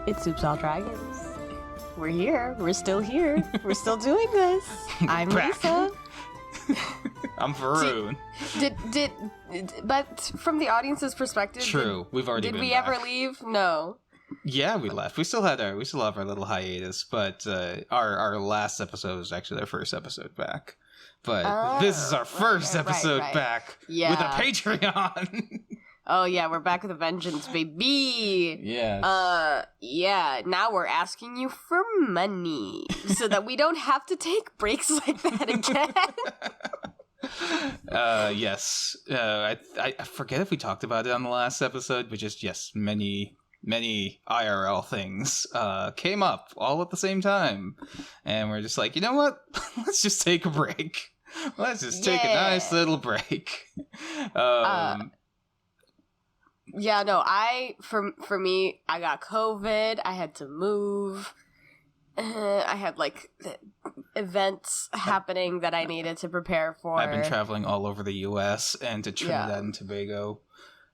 It's Oops All Dragons. We're here. We're still here. We're still doing this. I'm Lisa. I'm Varun. But from the audience's perspective, True, we've already been Did we back. ever leave? No. Yeah, we left. We still have our little hiatus, but our last episode was actually our first episode back. But this is our first episode back with a Patreon. Oh yeah, we're back with a vengeance, baby. Yes. Yeah. Now we're asking you for money so that we don't have to take breaks like that again. Yes. I forget if we talked about it on the last episode, but just yes, many IRL things came up all at the same time, and we're just like, you know what? Let's just take a break. Let's just take a nice little break. Yeah, no, for me, I got COVID. I had to move. I had like events happening that I needed to prepare for. I've been traveling all over the U.S. and to Trinidad and Tobago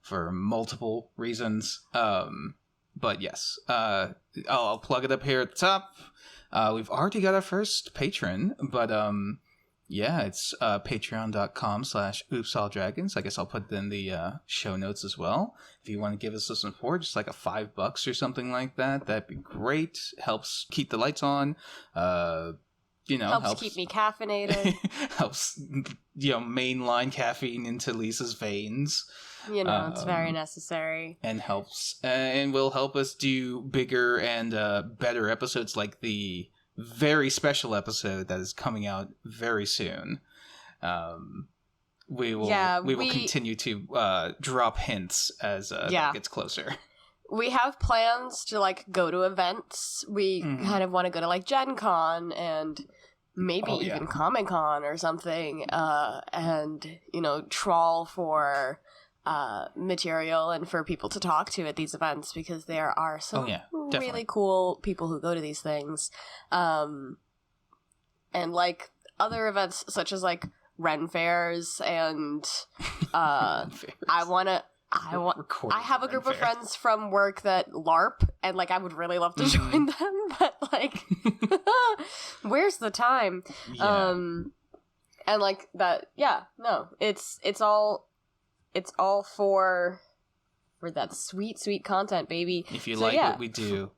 for multiple reasons. But yes, I'll plug it up here at the top. We've already got our first patron, but yeah, it's patreon.com/oopsalldragons. I guess I'll put it in the show notes as well. If you want to give us some support, just like a $5 or something like that, that'd be great. Helps keep the lights on. Helps keep me caffeinated. Helps, mainline caffeine into Lisa's veins. It's very necessary. And helps, and will help us do bigger and better episodes like the very special episode that is coming out very soon. We will continue to drop hints as that gets closer. We have plans to go to events. We kind of want to go to Gen Con and maybe even Comic Con or something, and trawl for material and for people to talk to at these events, because there are some really cool people who go to these things, and other events such as Ren fairs and I have a group of friends from work that LARP, and I would really love to join them, but where's the time? And that, it's all for that sweet content, baby. If you like what we do,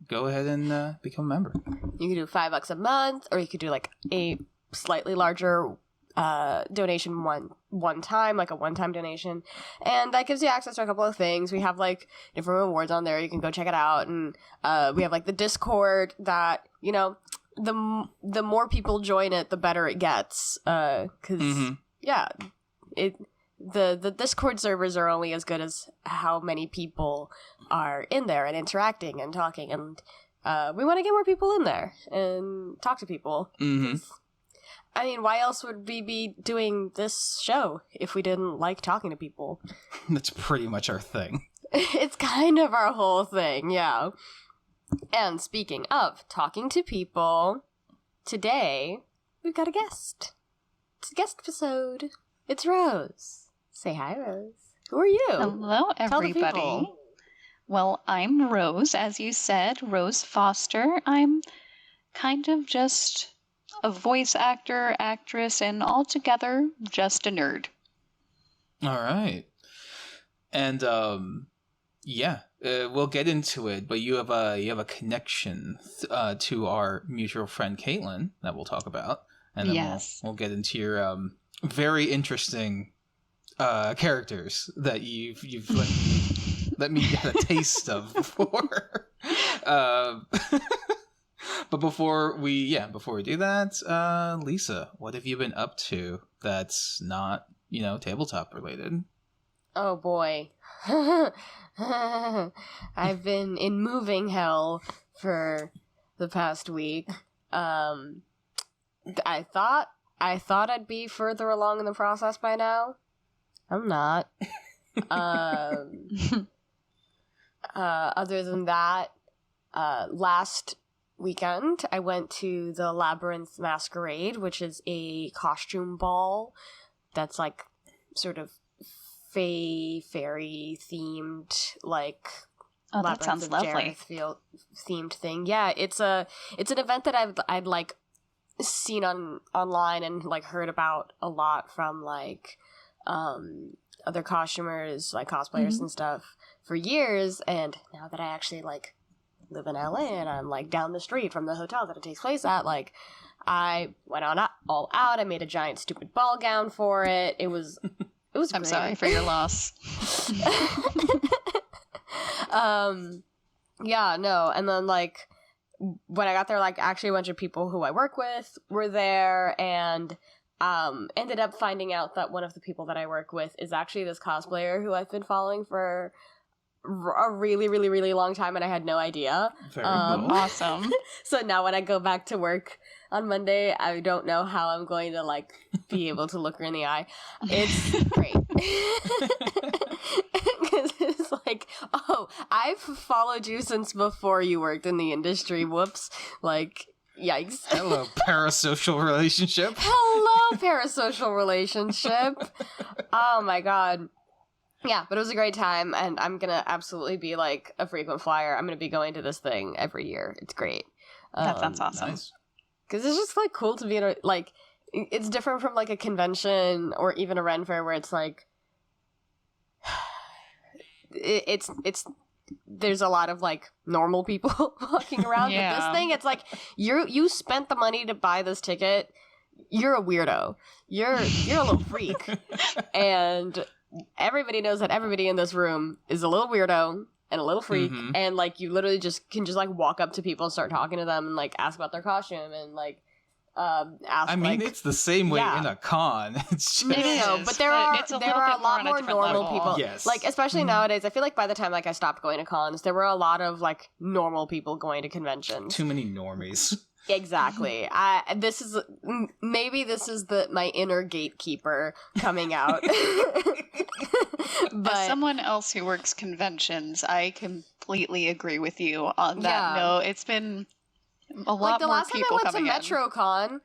go ahead and become a member. You can do $5 a month, or you could do a slightly larger donation one time, a one-time donation, and that gives you access to a couple of things. We have different rewards on there. You can go check it out, and we have the Discord that the more people join it, the better it gets, because the Discord servers are only as good as how many people are in there and interacting and talking, and we want to get more people in there and talk to people. I mean, why else would we be doing this show if we didn't like talking to people? That's pretty much our thing. It's kind of our whole thing, yeah. And speaking of talking to people, today we've got a guest. It's a guest episode. It's Rose. Say hi, Rose. Who are you? Hello, everybody. Well, I'm Rose, as you said, Rose Foster. I'm kind of just a voice actor, actress, and altogether just a nerd. All right. And we'll get into it, but you have a connection to our mutual friend Caitlin that we'll talk about, and then we'll get into your very interesting characters that you've let me get a taste of before. But before we do that, Lisa, what have you been up to that's not, tabletop related? Oh boy. I've been in moving hell for the past week. I thought I'd be further along in the process by now. I'm not. Other than that, last weekend I went to the Labyrinth Masquerade, which is a costume ball that's sort of fairy themed, Oh, that sounds lovely. Themed thing. Yeah, it's an event that I'd like seen online and like heard about a lot from like other costumers, like cosplayers and stuff for years, and now that I actually like live in LA and I'm like down the street from the hotel that it takes place at, like I went all out. I made a giant stupid ball gown for it. It was I'm sorry for your loss. Yeah, no, and then like when I got there, like actually a bunch of people who I work with were there, and ended up finding out that one of the people that I work with is actually this cosplayer who I've been following for a really, really, really long time, and I had no idea. Very cool. Awesome. So now when I go back to work on Monday, I don't know how I'm going to like be able to look her in the eye. It's great. Because it's like, oh, I've followed you since before you worked in the industry. Whoops. Like, yikes. Hello, parasocial relationship. Hello, parasocial relationship. Oh my god. Yeah, but it was a great time, and I'm gonna absolutely be like a frequent flyer. I'm gonna be going to this thing every year. It's great. That sounds awesome. Nice. Because it's just like cool to be in a, like, it's different from like a convention or even a Ren Fair where it's like, it's there's a lot of like normal people walking around. Yeah. But this thing, it's like you spent the money to buy this ticket. You're a weirdo. You're a little freak, and everybody knows that everybody in this room is a little weirdo and a little freak, and like you literally can just like walk up to people and start talking to them and like ask about their costume and like ask. I mean, like, it's the same way in a con. It's just... No, but there are a lot more normal people. Yes, like especially nowadays. I feel like by the time like I stopped going to cons, there were a lot of like normal people going to conventions. Too many normies. Exactly. This is my inner gatekeeper coming out. But as someone else who works conventions, I completely agree with you on that note. It's been a lot more people coming in. The last time I went to MetroCon,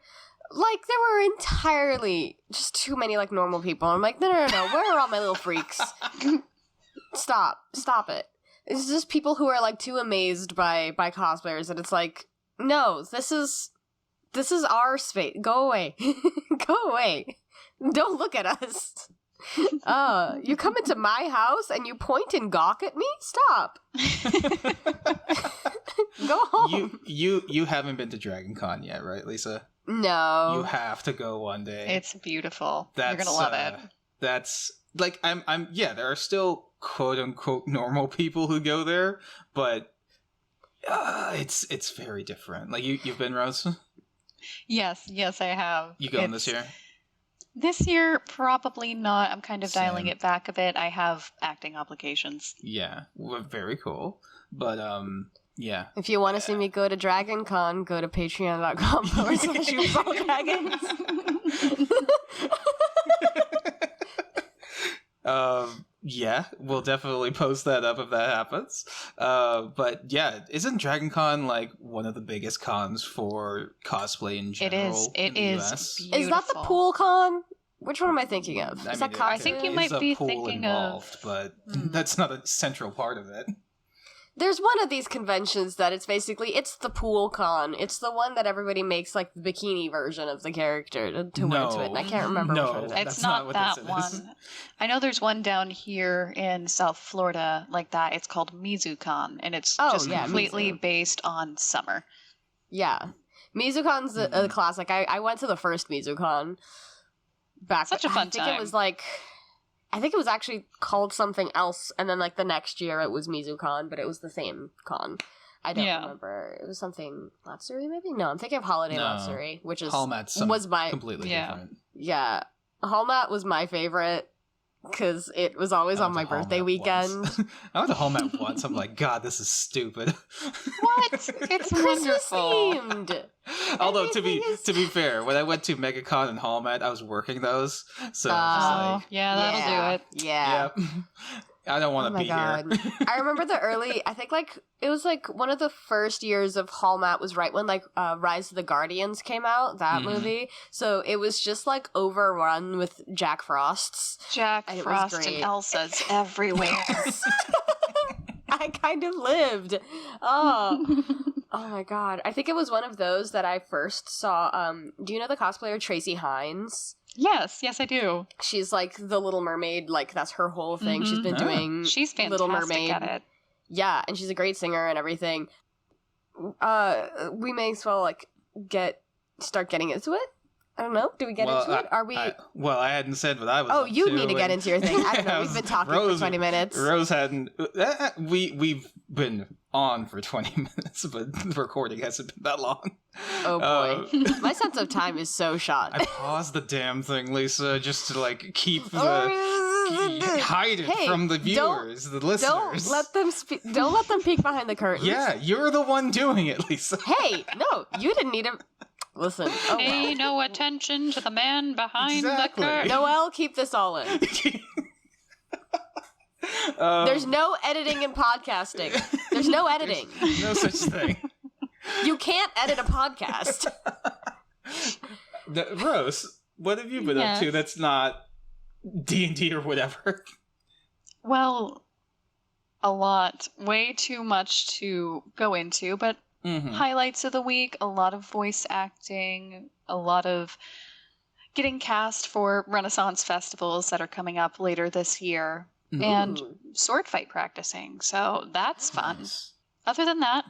like there were entirely just too many like normal people. I'm like, no. Where are all my little freaks? Stop it. It's just people who are like too amazed by cosplayers, and it's like, no, this is our space. Go away. Go away. Don't look at us. You come into my house and you point and gawk at me? Stop. Go home. You haven't been to Dragon Con yet, right, Lisa? No. You have to go one day. It's beautiful. You're gonna love it. That's like I'm there are still quote unquote normal people who go there, but it's very different. Like you've been, Rose? Yes, I have. You going this year? This year, probably not. I'm kind of dialing it back a bit. I have acting obligations. Yeah, very cool. But yeah. If you want to see me go to Dragon Con, go to patreon.com/dragons. Yeah, we'll definitely post that up if that happens. But yeah, isn't Dragon Con like one of the biggest cons for cosplay in general? It is. Beautiful. Is that the pool con? Which one am I thinking of? I think you might be thinking involved, but that's not a central part of it. There's one of these conventions that it's the pool con. It's the one that everybody makes like the bikini version of the character to wear to it, and I can't remember which one it is. It's not that one. I know there's one down here in South Florida like that. It's called MizuCon, and it's completely based on summer. Yeah. MizuCon's a classic. I went to the first MizuCon back. Such a fun time. I think it was actually called something else, and then like the next year it was MizuCon, but it was the same con. I don't remember. It was something Matsuri, maybe? No, I'm thinking of Holiday Matsuri, which is was my completely different. Yeah, Hallmat was my favorite because it was always on my birthday weekend. I went to Hallmat once. I'm like, God, this is stupid. What? It's wonderful. Themed. Although to be fair, when I went to MegaCon and Hallmat, I was working those, so that'll do it. Yeah. I don't want to be here. I remember I think like it was like one of the first years of Hallmat was right when like Rise of the Guardians came out, that movie. So it was just like overrun with Jack Frosts. Jack Frost and Elsas everywhere. I kind of lived. Oh. Oh my god. I think it was one of those that I first saw. Do you know the cosplayer Tracy Hines? Yes, I do. She's like the Little Mermaid, like that's her whole thing. Mm-hmm. She's been doing She's fantastic Little Mermaid at it. Yeah, and she's a great singer and everything. We may as well like start getting into it. I don't know. Do we get into it? Are we? I hadn't said what I was. Oh, you need to get into your thing. I don't know. We've been talking for 20 minutes. Rose hadn't. We've been on for 20 minutes, but the recording hasn't been that long. Oh boy, my sense of time is so shot. I paused the damn thing, Lisa, just to like keep hide it from the viewers, the listeners. Don't let them Don't let them peek behind the curtains. Yeah, you're the one doing it, Lisa. Hey, no, you didn't need to. Listen. Oh, pay no attention to the man behind the curtain. Noel, keep this all in. There's no editing in podcasting. There's no editing. No such thing. You can't edit a podcast. Rose, what have you been up to that's not D&D or whatever? Well, a lot. Way too much to go into, but highlights of the week, a lot of voice acting, a lot of getting cast for Renaissance festivals that are coming up later this year, and sword fight practicing. So that's fun. Nice. Other than that,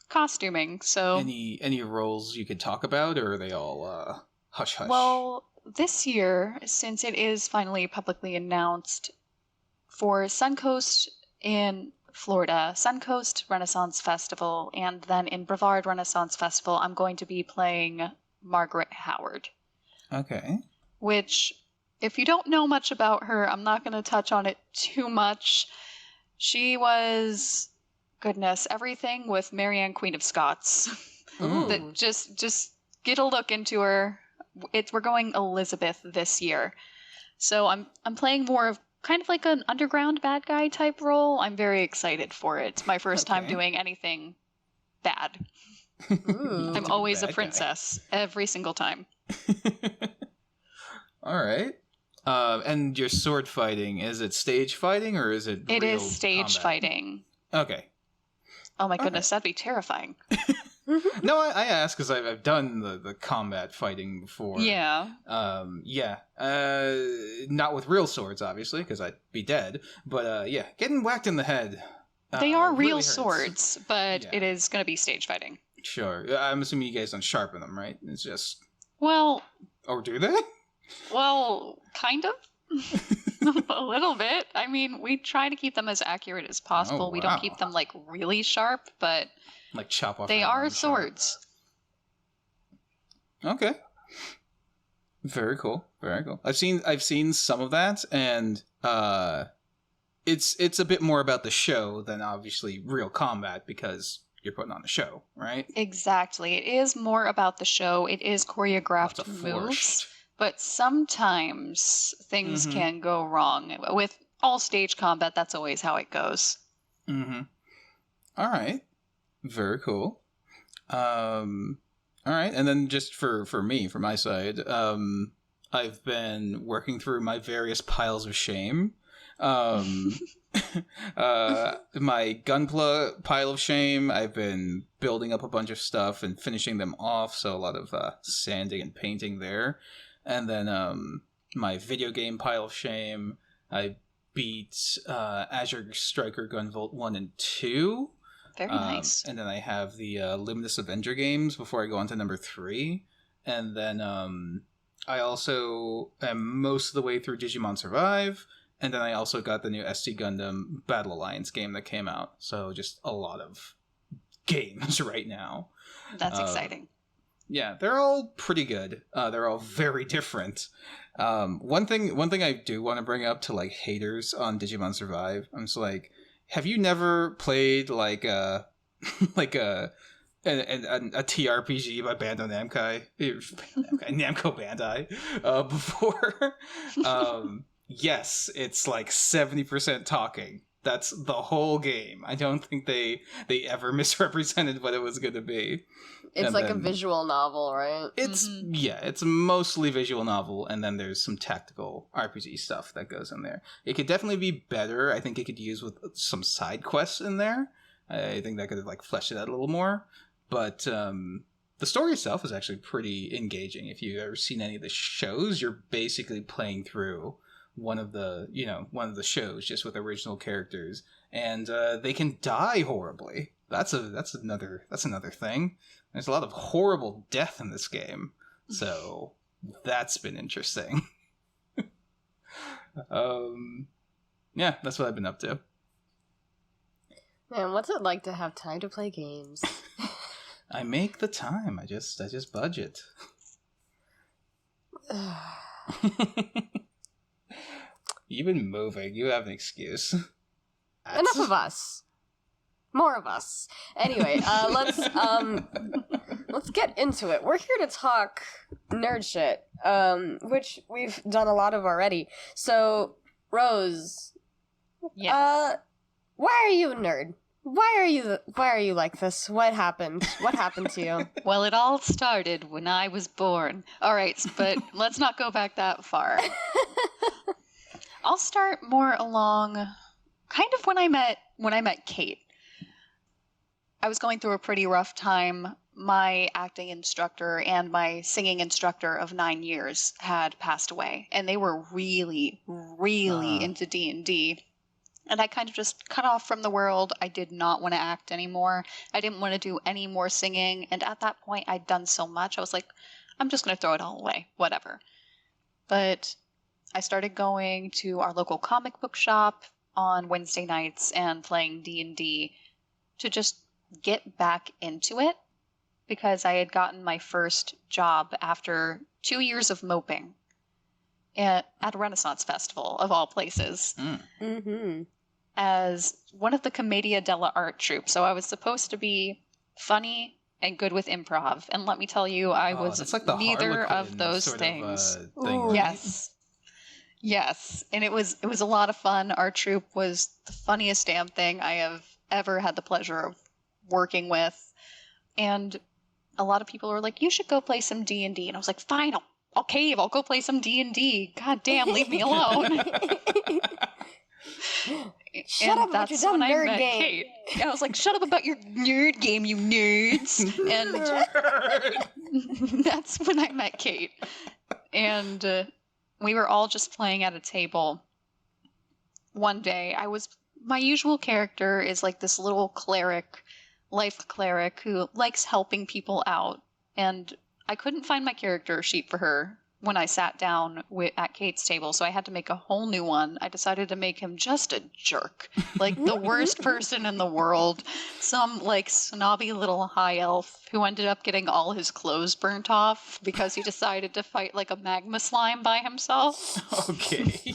costuming. So any roles you could talk about, or are they all hush hush? Well, this year, since it is finally publicly announced, for Suncoast in Florida, Suncoast Renaissance Festival, and then in Brevard Renaissance Festival, I'm going to be playing Margaret Howard. Okay. Which, if you don't know much about her, I'm not going to touch on it too much. She was, goodness, everything with Marianne, Queen of Scots. That just get a look into her. We're going Elizabeth this year, so I'm playing more of kind of like an underground bad guy type role. I'm very excited for it. It's my first time doing anything bad. I'm always a princess every single time. All right. And your sword fighting, is it stage fighting or is it It real is stage combat? Fighting. Okay. Oh my goodness, that'd be terrifying. No, I asked because I've done the combat fighting before. Yeah. Not with real swords, obviously, because I'd be dead. But getting whacked in the head. They are real really swords, but it is going to be stage fighting. Sure. I'm assuming you guys don't sharpen them, right? It's just... Well... Or do they? Well, kind of. A little bit. I mean, we try to keep them as accurate as possible. Oh, wow. We don't keep them, like, really sharp, but... Like chop off. They are swords. Okay. Very cool. Very cool. I've seen some of that, and it's a bit more about the show than obviously real combat because you're putting on a show, right? Exactly. It is more about the show. It is choreographed moves, but sometimes things can go wrong. With all stage combat, that's always how it goes. Mm-hmm. All right. Very cool. All right, and then just for me, for my side, I've been working through my various piles of shame. My Gunpla pile of shame, I've been building up a bunch of stuff and finishing them off, so a lot of sanding and painting there. And then my video game pile of shame, I beat Azure Striker Gunvolt 1 and 2. Very nice. And then I have the Luminous Avenger games before I go on to number 3. And then I also am most of the way through Digimon Survive. And then I also got the new ST Gundam Battle Alliance game that came out. So just a lot of games right now. That's exciting. Yeah, they're all pretty good. They're all very different. One thing I do want to bring up to like haters on Digimon Survive, I'm just like, have you never played like a TRPG by Namco Bandai before? Yes, it's like 70% talking. That's the whole game. I don't think they ever misrepresented what it was going to be. It's like a visual novel, right? It's mostly visual novel, and then there's some tactical RPG stuff that goes in there. It could definitely be better. I think it could use with some side quests in there. I think that could have like fleshed it out a little more. But the story itself is actually pretty engaging. If you've ever seen any of the shows, you're basically playing through one of the shows just with original characters, and they can die horribly. That's another thing. There's a lot of horrible death in this game, so that's been interesting. Yeah, that's what I've been up to. Man, what's it like to have time to play games? I make the time. I just budget. You've been moving. You have an excuse. Enough of us. More of us. Anyway, let's get into it. We're here to talk nerd shit, which we've done a lot of already. So, Rose, yes. Why are you a nerd? Why are you like this? What happened? What happened to you? Well, it all started when I was born. All right, but let's not go back that far. I'll start more along kind of when I met Kate. I was going through a pretty rough time. My acting instructor and my singing instructor of 9 years had passed away, and they were really, really into D&D. And I kind of just cut off from the world. I did not want to act anymore. I didn't want to do any more singing. And at that point, I'd done so much. I was like, I'm just going to throw it all away. Whatever. But I started going to our local comic book shop on Wednesday nights and playing D&D to just get back into it, because I had gotten my first job after 2 years of moping at a Renaissance Festival, of all places. Mm-hmm. As one of the Commedia dell'arte troupe. So I was supposed to be funny and good with improv. And let me tell you, I was like neither of those things. Thing, yes. Yes. And it was a lot of fun. Our troupe was the funniest damn thing I have ever had the pleasure of working with. And a lot of people were like, you should go play some D&D. And I was like, fine, I'll cave. I'll go play some D&D. God damn, leave me alone. Shut up about your dumb nerd game. Kate. I was like, shut up about your nerd game, you nerds. And that's when I met Kate. And we were all just playing at a table. One day, my usual character is like this little life cleric who likes helping people out. And I couldn't find my character sheet for her when I sat down at Kate's table, so I had to make a whole new one. I decided to make him just a jerk, like the worst person in the world. Some like snobby little high elf who ended up getting all his clothes burnt off because he decided to fight like a magma slime by himself. Okay.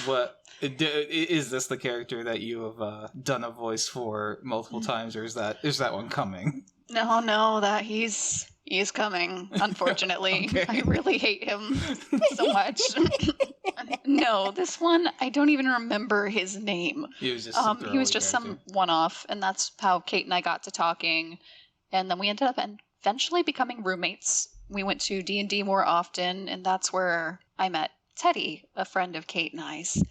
What is this the character that you have done a voice for multiple times, or is that one coming? No, that he's coming, unfortunately. Okay. I really hate him so much. No, this one, I don't even remember his name. He was just some one-off, and that's how Kate and I got to talking. And then we ended up eventually becoming roommates. We went to D&D more often, and that's where I met Teddy, a friend of Kate and I's.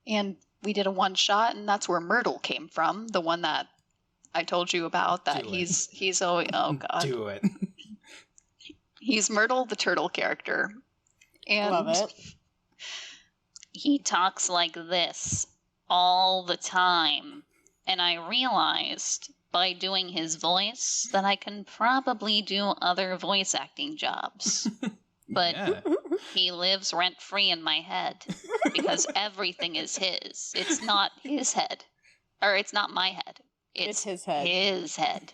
And we did a one-shot, and that's where Myrtle came from, the one that I told you about, that he's always, oh god. Do it. He's Myrtle, the turtle character. And love it. He talks like this all the time. And I realized by doing his voice that I can probably do other voice acting jobs. But he lives rent-free in my head because everything is his. It's not his head. Or it's not my head. It's his head. His head.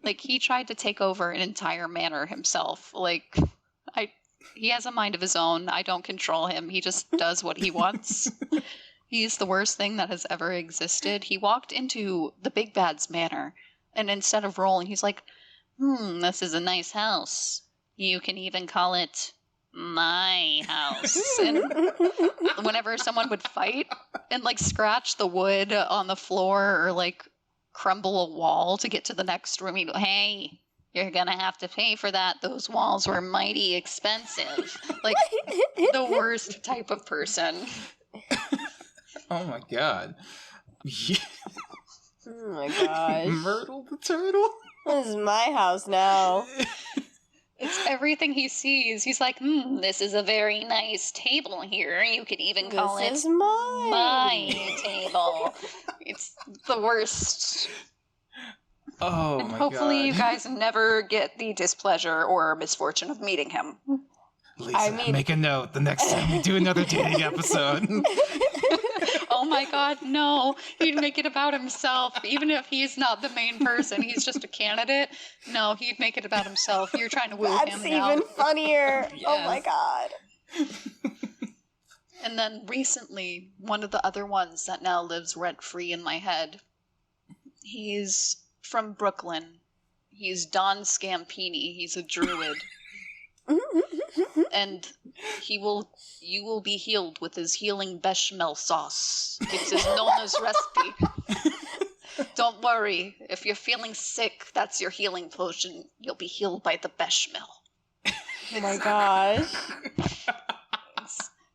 Like, he tried to take over an entire manor himself. Like, he has a mind of his own. I don't control him. He just does what he wants. He's the worst thing that has ever existed. He walked into the Big Bad's manor, and instead of rolling, he's like, this is a nice house. You can even call it my house. And whenever someone would fight and like scratch the wood on the floor or like crumble a wall to get to the next room, he'd go, hey, you're gonna have to pay for that. Those walls were mighty expensive. Like the worst type of person. Oh my god. Oh my gosh. Myrtle the turtle? This is my house now. It's everything he sees. He's like, this is a very nice table here. You could even call this it is mine. my table. It's the worst. Oh and my hopefully god. you guys never get the displeasure or misfortune of meeting him. Lisa, make a note the next time we do another dating episode. Oh my god, no. He'd make it about himself. Even if he's not the main person, he's just a candidate. No, he'd make it about himself. You're trying to woo him now. That's even funnier. Yes. Oh my god. And then recently, one of the other ones that now lives rent-free in my head, he's from Brooklyn. He's Don Scampini. He's a druid. And you will be healed with his healing bechamel sauce. It's his Nona's recipe. Don't worry. If you're feeling sick, that's your healing potion. You'll be healed by the bechamel. Oh my gosh.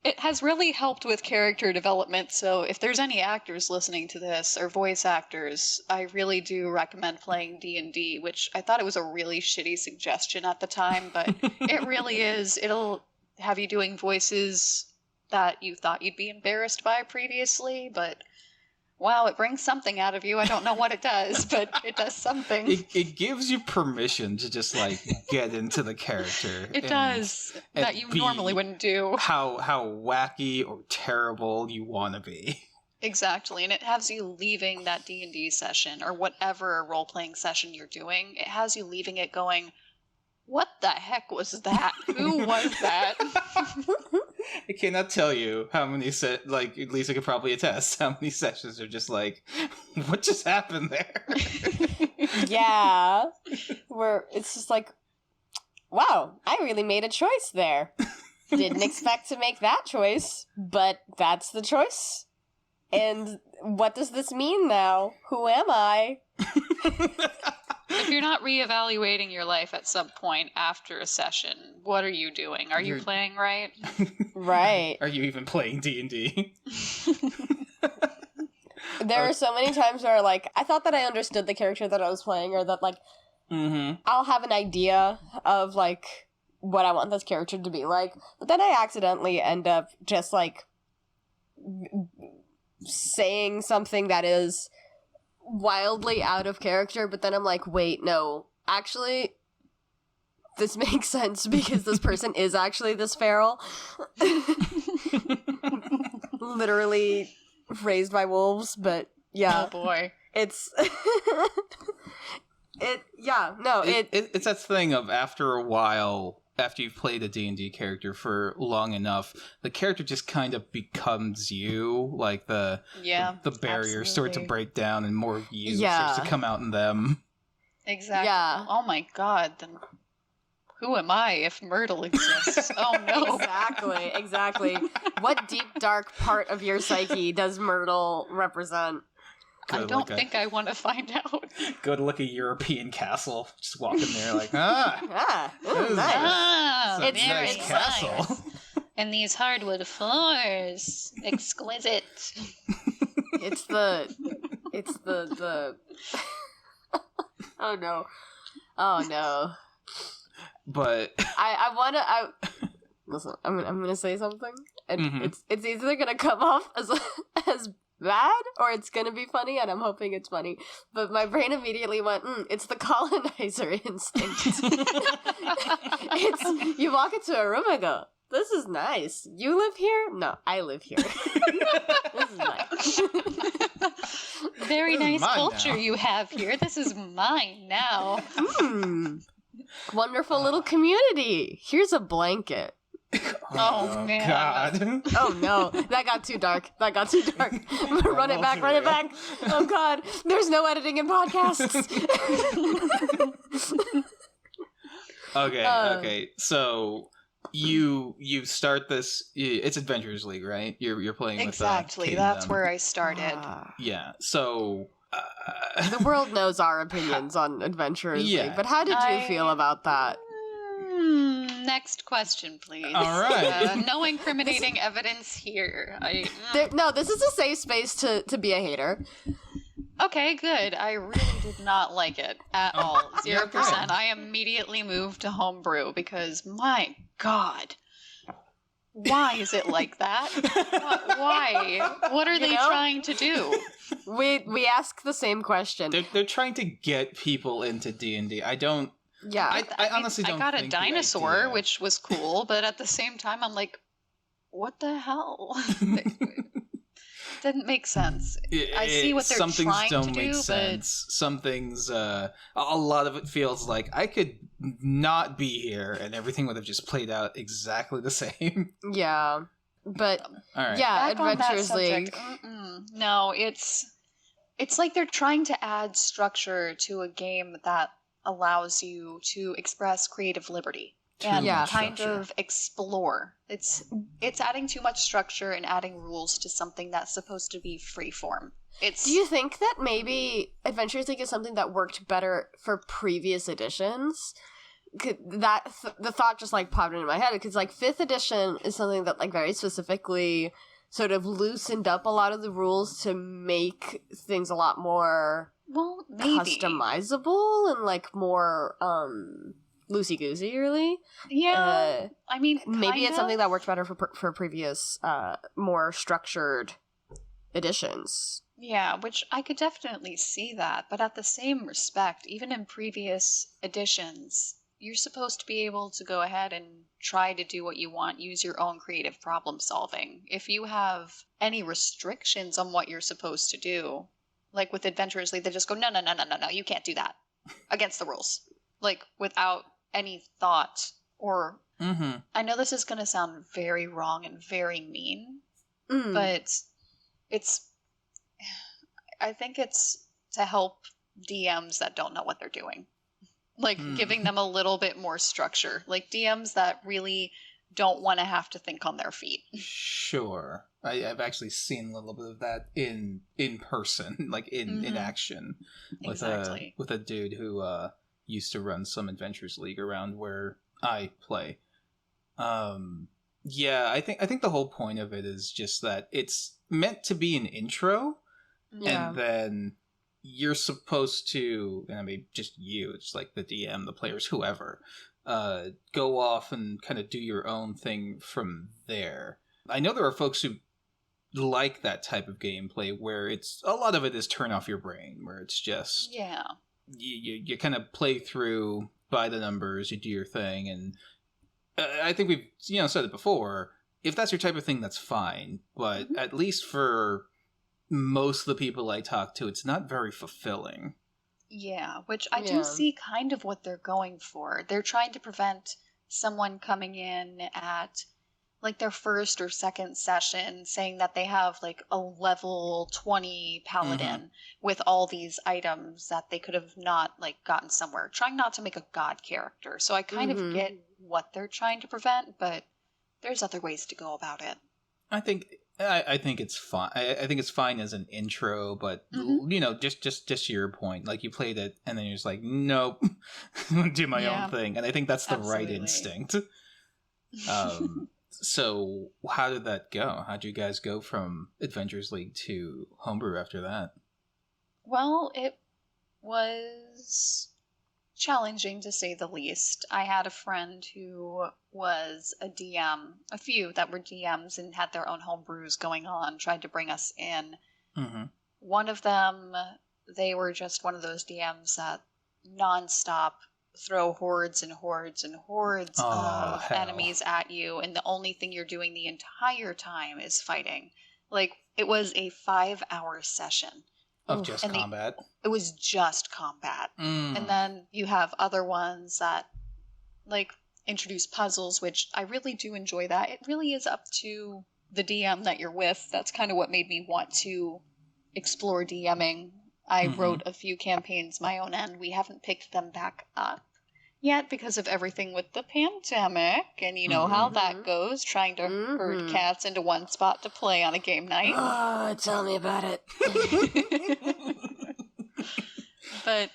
It has really helped with character development, so if there's any actors listening to this, or voice actors, I really do recommend playing D&D, which I thought it was a really shitty suggestion at the time, but it really is. It'll have you doing voices that you thought you'd be embarrassed by previously, but wow, it brings something out of you. I don't know what it does, but it does something. It gives you permission to just like get into the character. It does. That you normally wouldn't do. How wacky or terrible you want to be. Exactly, and it has you leaving that D&D session, or whatever role-playing session you're doing, it has you leaving it going, what the heck was that? Who was that? I cannot tell you how many Lisa could probably attest how many sessions are just like, what just happened there? Yeah. Where it's just like, wow, I really made a choice there. Didn't expect to make that choice, but that's the choice. And what does this mean now? Who am I? If you're not reevaluating your life at some point after a session, what are you doing? Are you playing right? Right. Are you even playing D&D? There are so many times where, like, I thought that I understood the character that I was playing, or that, like, I'll have an idea of, like, what I want this character to be like, but then I accidentally end up just, like, saying something that is wildly out of character, but then I'm like, wait, no, actually, this makes sense because this person is actually this feral. Literally raised by wolves, but yeah. Oh boy. It's it's that thing of after a while, after you've played a D&D character for long enough, the character just kind of becomes you. Like the barriers start to break down and more of you starts to come out in them. Exactly. Yeah. Oh my god, then who am I if Myrtle exists? Oh no. Exactly. What deep, dark part of your psyche does Myrtle represent? I don't think I want to find out. Go to like a European castle. Just walk in there like, nice. It's a nice castle. Nice. And these hardwood floors. Exquisite. It's the Oh no. But listen, I'm gonna say something, and it's either gonna come off as bad or it's gonna be funny, and I'm hoping it's funny. But my brain immediately went, it's the colonizer instinct. It's you walk into a room and go, this is nice. You live here? No, I live here. This is nice. Very nice culture you have here. This is mine now. Wonderful little community. Here's a blanket. Oh man. God. Oh no. That got too dark. Run it back. Oh god. There's no editing in podcasts. Okay. So you start this. It's Adventurers League, right? You're playing exactly. With, That's where I started. Yeah. So the world knows our opinions on Adventurers League, but how did you feel about that? Next question, please. All right. No incriminating evidence here. No, this is a safe space to be a hater. Okay, good. I really did not like it at all. 0%. I immediately moved to homebrew because, my God, why is it like that? Why? What are they trying to do? We ask the same question. They're trying to get people into D&D. I don't... Yeah. I honestly don't think I got a dinosaur, which was cool, but at the same time, I'm like, what the hell? Didn't make sense. I see what they're trying to do, but some things, a lot of it feels like I could not be here, and everything would have just played out exactly the same. Yeah, but all right. Yeah, Adventurers League. No, it's like they're trying to add structure to a game that allows you to express creative liberty. And kind of explore. It's adding too much structure and adding rules to something that's supposed to be freeform. Do you think that maybe Adventures League is something that worked better for previous editions? The thought just like popped into my head because like 5th edition is something that like very specifically sort of loosened up a lot of the rules to make things a lot more customizable and like more loosey-goosey, really. Yeah, I mean, maybe it's something that worked better for previous, more structured editions. Yeah, which I could definitely see that, but at the same respect, even in previous editions, you're supposed to be able to go ahead and try to do what you want, use your own creative problem solving. If you have any restrictions on what you're supposed to do, like with Adventurers League, they just go, no, you can't do that. Against the rules. Like, without any thought or I know this is going to sound very wrong and very mean, but I think it's to help DMs that don't know what they're doing. Like, giving them a little bit more structure. Like, DMs that really don't want to have to think on their feet. Sure. I've actually seen a little bit of that in person, like in action. With a dude who... used to run some Adventures League around where I play. I think the whole point of it is just that it's meant to be an intro, and then you're supposed to, and I mean, just you, it's like the DM, the players, whoever, go off and kind of do your own thing from there. I know there are folks who like that type of gameplay where it's, a lot of it is turn off your brain, where it's just... Yeah. You kind of play through by the numbers, you do your thing, and I think we've said it before, if that's your type of thing, that's fine, but at least for most of the people I talk to, it's not very fulfilling. Yeah, which I do see kind of what they're going for. They're trying to prevent someone coming in at like their first or second session saying that they have like a level 20 paladin with all these items that they could have not like gotten somewhere, trying not to make a god character. So I kind of get what they're trying to prevent, but there's other ways to go about it. I think it's fine. I think it's fine as an intro, but just to your point, like you played it and then you're just like, nope, do my own thing. And I think that's the right instinct. So how did that go? How'd you guys go from Adventures League to Homebrew after that? Well, it was challenging to say the least. I had a friend who was a DM, a few that were DMs and had their own homebrews going on, tried to bring us in. One of them, they were just one of those DMs that nonstop throw hordes and hordes and hordes of enemies at you, and the only thing you're doing the entire time is fighting. Like, it was a 5-hour session. Of just combat? It was just combat. And then you have other ones that, like, introduce puzzles, which I really do enjoy that. It really is up to the DM that you're with. That's kind of what made me want to explore DMing. I wrote a few campaigns my own end. We haven't picked them back up yet because of everything with the pandemic, and you know how that goes, trying to herd cats into one spot to play on a game night. Oh, tell me about it. But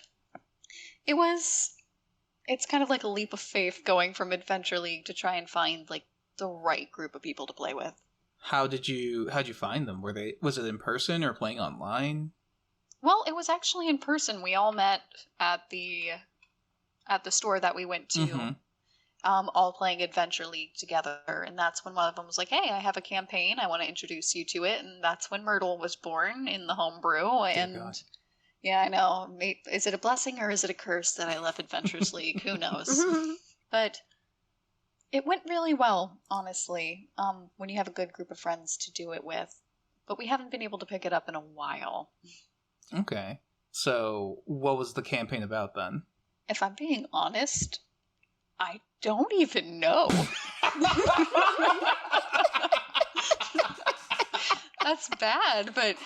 it's kind of like a leap of faith going from Adventure League to try and find like the right group of people to play with. How'd you find them? Was it in person or playing online? Well, it was actually in person. We all met at the store that we went to, all playing Adventure League together. And that's when one of them was like, "Hey, I have a campaign. I want to introduce you to it." And that's when Myrtle was born in the homebrew. And yeah, I know. Is it a blessing or is it a curse that I left Adventures League? Who knows? But it went really well, honestly, when you have a good group of friends to do it with. But we haven't been able to pick it up in a while. Okay. So what was the campaign about then? If I'm being honest, I don't even know. That's bad, but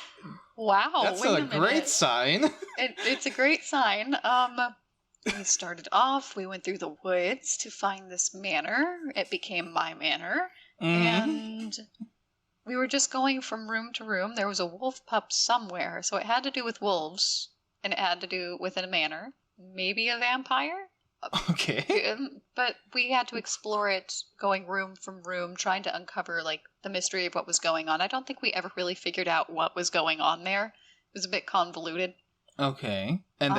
wow. That's a great sign. It's a great sign. We started off, we went through the woods to find this manor. It became my manor. And we were just going from room to room. There was a wolf pup somewhere, so it had to do with wolves, and it had to do with a manor. Maybe a vampire? Okay. But we had to explore it, going room from room, trying to uncover like the mystery of what was going on. I don't think we ever really figured out what was going on there. It was a bit convoluted. Okay. And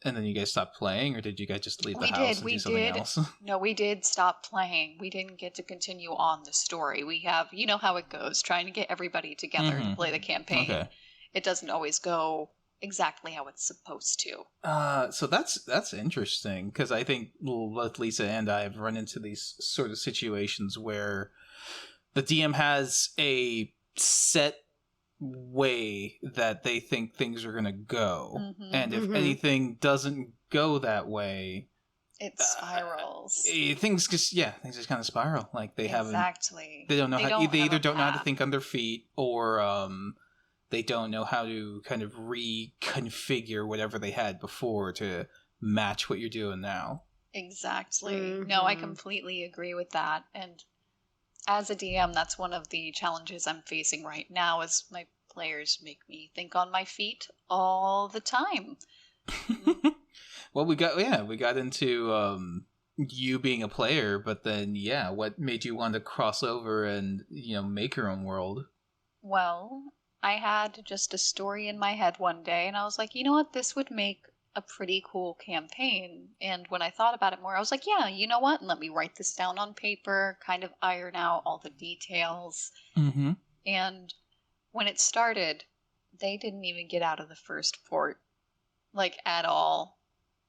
then you guys stopped playing, or did you guys just leave the house and do something else? No, we did stop playing. We didn't get to continue on the story. We have, you know how it goes, trying to get everybody together to play the campaign. Okay. It doesn't always go exactly how it's supposed to. So that's interesting, because I think both Lisa and I have run into these sort of situations where the DM has a set way that they think things are going to go, and if anything doesn't go that way, it spirals. Things just kind of spiral. Like they haven't they don't know they either don't know how to think on their feet, or they don't know how to kind of reconfigure whatever they had before to match what you're doing now. Exactly. No, I completely agree with that. And as a DM, that's one of the challenges I'm facing right now, is my players make me think on my feet all the time. Well, we got into you being a player, but then what made you want to cross over and make your own world? Well, I had just a story in my head one day, and I was like, you know what, this would make a pretty cool campaign. And when I thought about it more, I was like, yeah, you know what, and let me write this down on paper, kind of iron out all the details. And when it started, they didn't even get out of the first port, like, at all.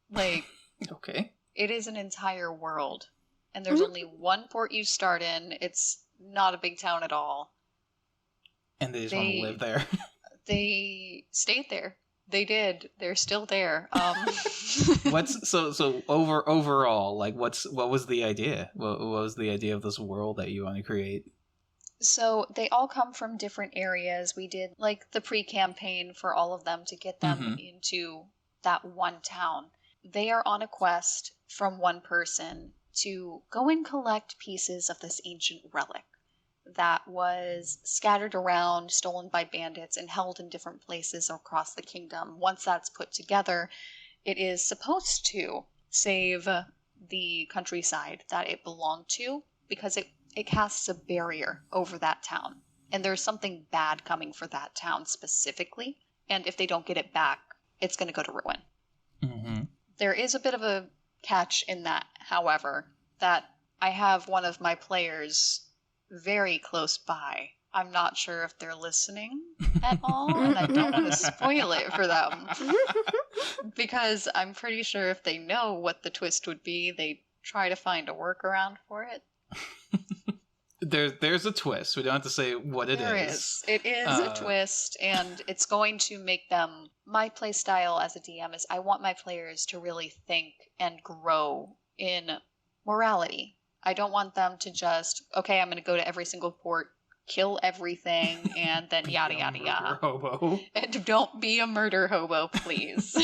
Like, okay, it is an entire world, and there's only one port you start in. It's not a big town at all. And they just want to live there. They stayed there. They did. They're still there. Overall, like, what was the idea? What was the idea of this world that you want to create? So they all come from different areas. We did like the pre-campaign for all of them to get them into that one town. They are on a quest from one person to go and collect pieces of this ancient relic that was scattered around, stolen by bandits, and held in different places across the kingdom. Once that's put together, it is supposed to save the countryside that it belonged to, because it casts a barrier over that town. And there's something bad coming for that town specifically, and if they don't get it back, it's going to go to ruin. There is a bit of a catch in that, however, that I have one of my players very close by. I'm not sure if they're listening at all, and I don't want to spoil it for them. Because I'm pretty sure if they know what the twist would be, they'd try to find a workaround for it. There's a twist. We don't have to say what it is. It is a twist, and it's going to make them... My play style as a DM is I want my players to really think and grow in morality. I don't want them to just, okay, I'm going to go to every single port, kill everything, and then yada, yada, yada. Hobo. And don't be a murder hobo, please.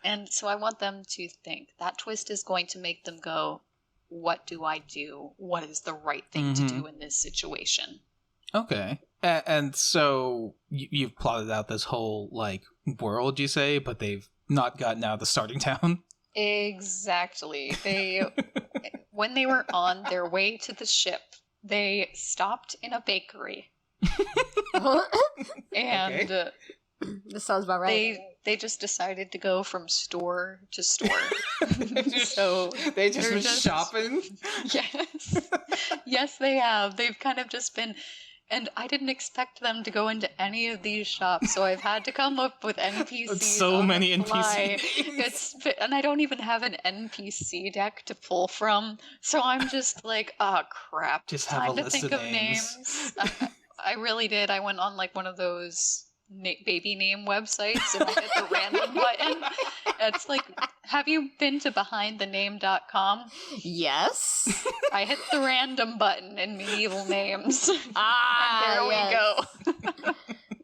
And so I want them to think that twist is going to make them go, what do I do? What is the right thing to do in this situation? Okay. And so you've plotted out this whole, like, world, you say, but they've not gotten out of the starting town? Exactly. When they were on their way to the ship, they stopped in a bakery. And this sounds about right. They just decided to go from store to store. So they just been shopping? Yes. Yes, they have. They've kind of just been... And I didn't expect them to go into any of these shops, so I've had to come up with NPCs. So many NPCs. And I don't even have an NPC deck to pull from, so I'm just like, oh crap! Just have time a to list think of of names. I really did. I went on like one of those baby name websites and I hit the random button. It's like, have you been to behindthename.com? Yes. I hit the random button in medieval names. There we go.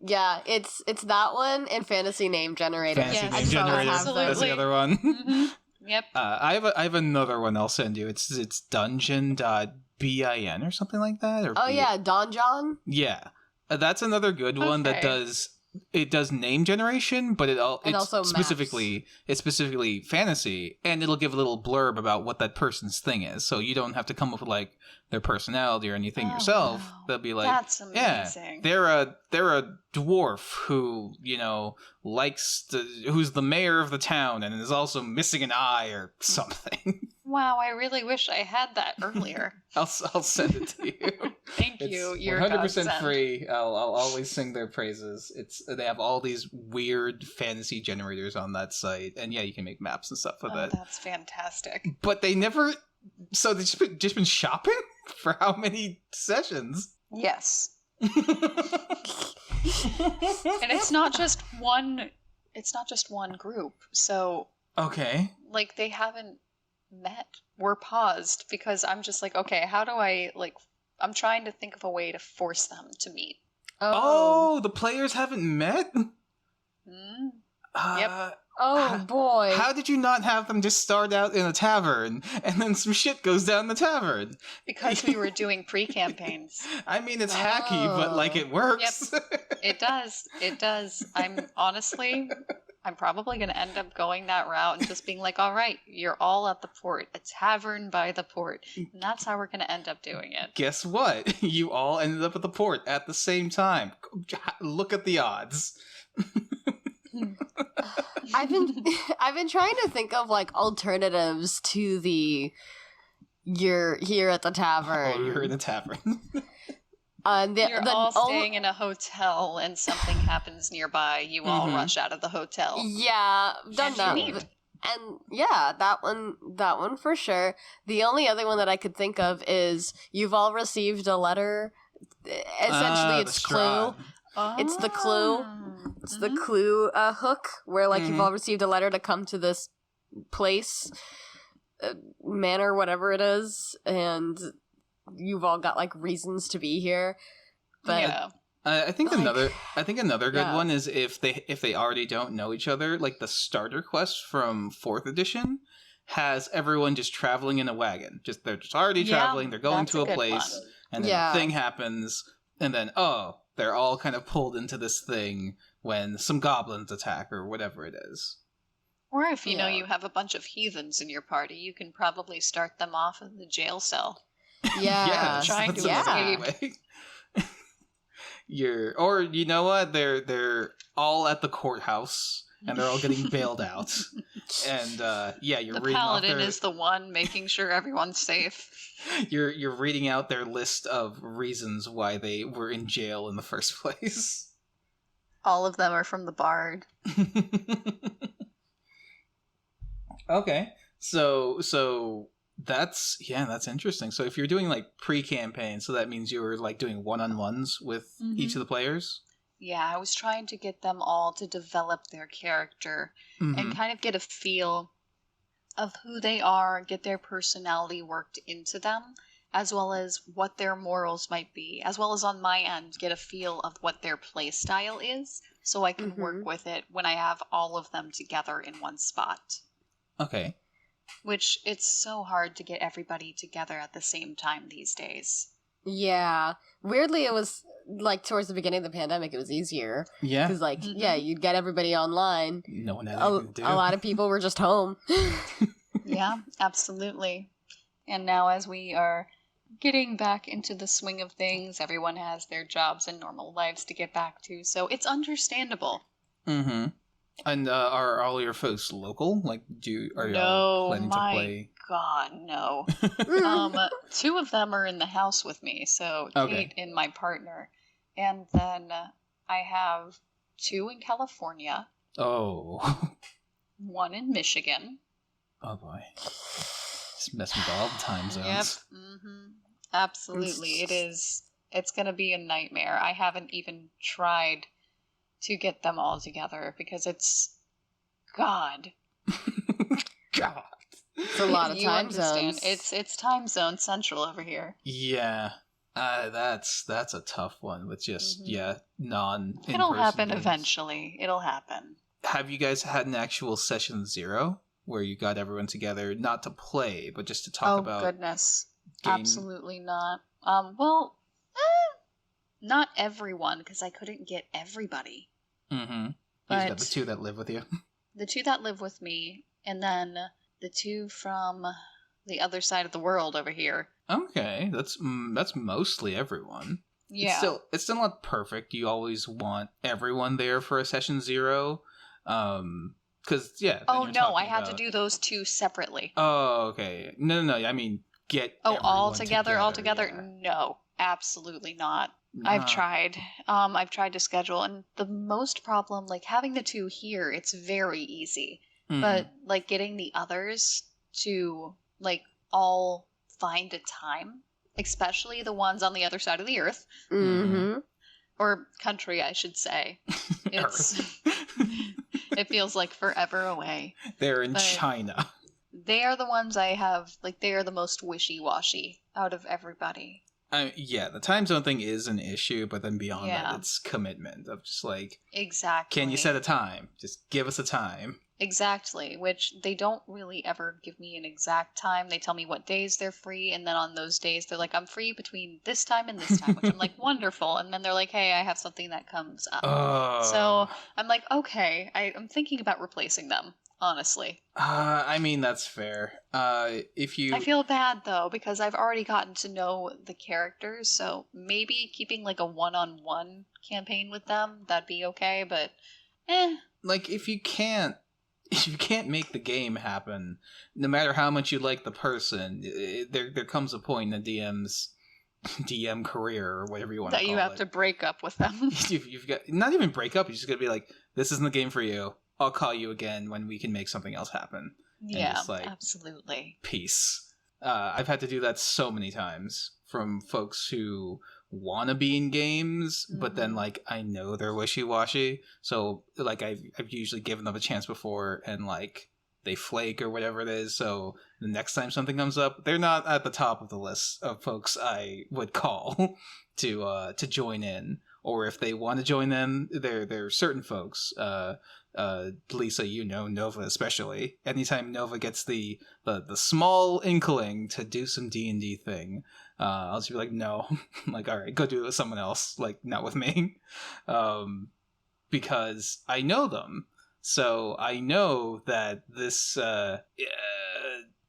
Yeah, it's that one and fantasy name generator. Fantasy name generator. That's the other one. Mm-hmm. Yep. I have another one I'll send you. It's dungeon.bin or something like that. Or yeah, Donjon. Yeah, that's another good one that does name generation, but it's specifically fantasy, and it'll give a little blurb about what that person's thing is, so you don't have to come up with like their personality or anything yourself. Wow. They'll be like, that's amazing. Yeah, they're a dwarf who who's the mayor of the town and is also missing an eye or something. Wow, I really wish I had that earlier. I'll send it to you. Thank you. You're 100% free. I'll always sing their praises. They have all these weird fantasy generators on that site, and yeah, you can make maps and stuff with it. That's fantastic. But they never. So they've just been shopping for how many sessions? Yes. And it's not just one. It's not just one group. So okay, like they haven't met. We're paused because I'm just like, okay, how do I like? I'm trying to think of a way to force them to meet. Oh, the players haven't met? Yep. Oh, boy. How did you not have them just start out in a tavern, and then some shit goes down the tavern? Because we were doing pre-campaigns. I mean, it's hacky, but, like, it works. Yep. It does. It does. I'm probably going to end up going that route and just being like, all right, you're all at the port. A tavern by the port. And that's how we're going to end up doing it. Guess what? You all ended up at the port at the same time. Look at the odds. I've been trying to think of like alternatives to the you're here at the tavern. Oh, you're in the tavern. You're all staying in a hotel and something happens nearby. You all rush out of the hotel. Yeah, done that. And yeah, that one for sure. The only other one that I could think of is you've all received a letter. Essentially, it's Clue. It's the Clue. It's the Clue hook where like you've all received a letter to come to this place, manor, whatever it is, and you've all got like reasons to be here. But yeah. I think another good one is if they already don't know each other, like the starter quest from 4th edition has everyone just traveling in a wagon. They're just already traveling, they're going to a place, and then a thing happens, and then they're all kind of pulled into this thing when some goblins attack or whatever it is. Or if you know you have a bunch of heathens in your party, you can probably start them off in the jail cell. Yeah, trying to escape. Or you know what? They're all at the courthouse and they're all getting bailed out. And you're reading paladin is the one making sure everyone's safe. You're reading out their list of reasons why they were in jail in the first place. All of them are from the bard. Okay. So that's interesting. So if you're doing like pre-campaign, so that means you were like doing one-on-ones with each of the players? Yeah, I was trying to get them all to develop their character and kind of get a feel of who they are, get their personality worked into them, as well as what their morals might be, as well as on my end, get a feel of what their play style is. so I can work with it when I have all of them together in one spot. Okay. Which, it's so hard to get everybody together at the same time these days. Yeah. Weirdly, it was, like, towards the beginning of the pandemic, it was easier. Yeah. Because, like, yeah, you'd get everybody online. No one had anything to do. A lot of people were just home. Yeah, absolutely. And now as we are getting back into the swing of things, everyone has their jobs and normal lives to get back to, so it's understandable. Mm-hmm. And are all your folks local? Like, are y'all planning to play? God, no. 2 of them are in the house with me, so Kate and my partner. And then I have 2 in California. Oh. 1 in Michigan. Oh, boy. Just messing with all the time zones. Yep. Mm-hmm. Absolutely. It's going to be a nightmare. I haven't even tried to get them all together because it's... God. God. It's a lot of time zones. It's time zone central over here. Yeah. That's a tough one with just, non-in-person It'll happen games. Eventually. It'll happen. Have you guys had an actual session 0 where you got everyone together, not to play, but just to talk about... Oh, goodness. Absolutely not. Well, not everyone, because I couldn't get everybody. Mm-hmm. But you got the 2 that live with you? The 2 that live with me, and then the 2 from the other side of the world over here. Okay, that's mostly everyone. Yeah. It's still not perfect. You always want everyone there for a session 0. Because, yeah. Oh, no, I had to do those 2 separately. Oh, okay. No. I mean, get all together? Yeah. No, absolutely not. I've tried. I've tried to schedule, and the most problem, like, having the 2 here, it's very easy. Mm-hmm. But, like, getting the others to, like, all find a time, especially the ones on the other side of the earth. Mm-hmm. Or country, I should say. It feels like forever away. They're in China. They are the ones I have, like, they are the most wishy-washy out of everybody. Yeah, the time zone thing is an issue, but then beyond that, it's commitment of just like... Exactly. Can you set a time? Just give us a time. Exactly, which they don't really ever give me an exact time. They tell me what days they're free, and then on those days, they're like, I'm free between this time and this time, which I'm like, wonderful. And then they're like, hey, I have something that comes up. So I'm like, okay, I'm thinking about replacing them. Honestly. I mean, that's fair. I feel bad, though, because I've already gotten to know the characters, so maybe keeping, like, a one-on-one campaign with them, that'd be okay, but, Like, if you can't make the game happen, no matter how much you like the person, there comes a point in the DM's DM career, or whatever you want to call it. That you have to break up with them. You've got, not even break up, you're just gonna be like, this isn't the game for you. I'll call you again when we can make something else happen. Yeah, just, like, absolutely. Peace. I've had to do that so many times from folks who want to be in games, but then, like, I know they're wishy-washy. So, like, I've usually given them a chance before, and, like, they flake or whatever it is. So the next time something comes up, they're not at the top of the list of folks I would call to join in. Or if they want to join in, there are certain folks. Lisa, you know, Nova especially. Anytime Nova gets the small inkling to do some D&D thing, I'll just be like, no. I'm like, all right, go do it with someone else. Like, not with me. Because I know them. So I know that this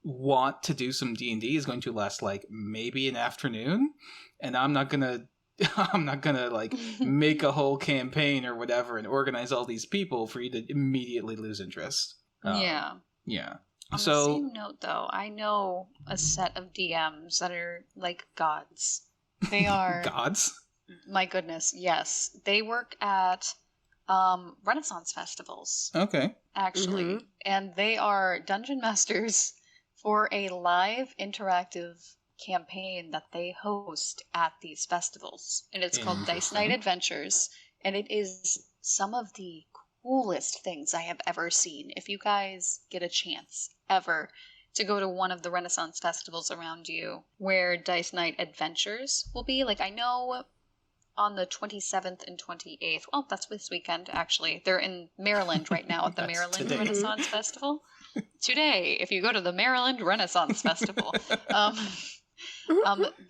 want to do some D&D is going to last, like, maybe an afternoon. And I'm not gonna like make a whole campaign or whatever and organize all these people for you to immediately lose interest. Yeah. On the same note, though, I know a set of DMs that are like gods. They are gods. My goodness, yes. They work at Renaissance festivals. Okay. Actually, and they are dungeon masters for a live interactive campaign that they host at these festivals, and it's called Dice Night Adventures, and it is some of the coolest things I have ever seen. If you guys get a chance ever to go to one of the Renaissance festivals around you where Dice Night Adventures will be, like, I know on the 27th and 28th. Well, that's this weekend, actually. They're in Maryland right now at the Maryland today. Renaissance Festival. Today, if you go to the Maryland Renaissance Festival,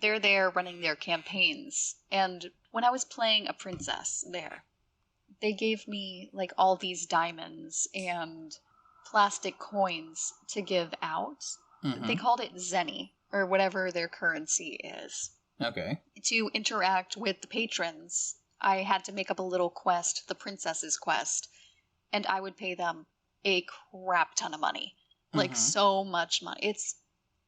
they're there running their campaigns. And when I was playing a princess there, they gave me like all these diamonds and plastic coins to give out. Mm-hmm. They called it zenny, or whatever their currency is. Okay. To interact with the patrons, I had to make up a little quest, the princess's quest, and I would pay them a crap ton of money. Like, so much money. It's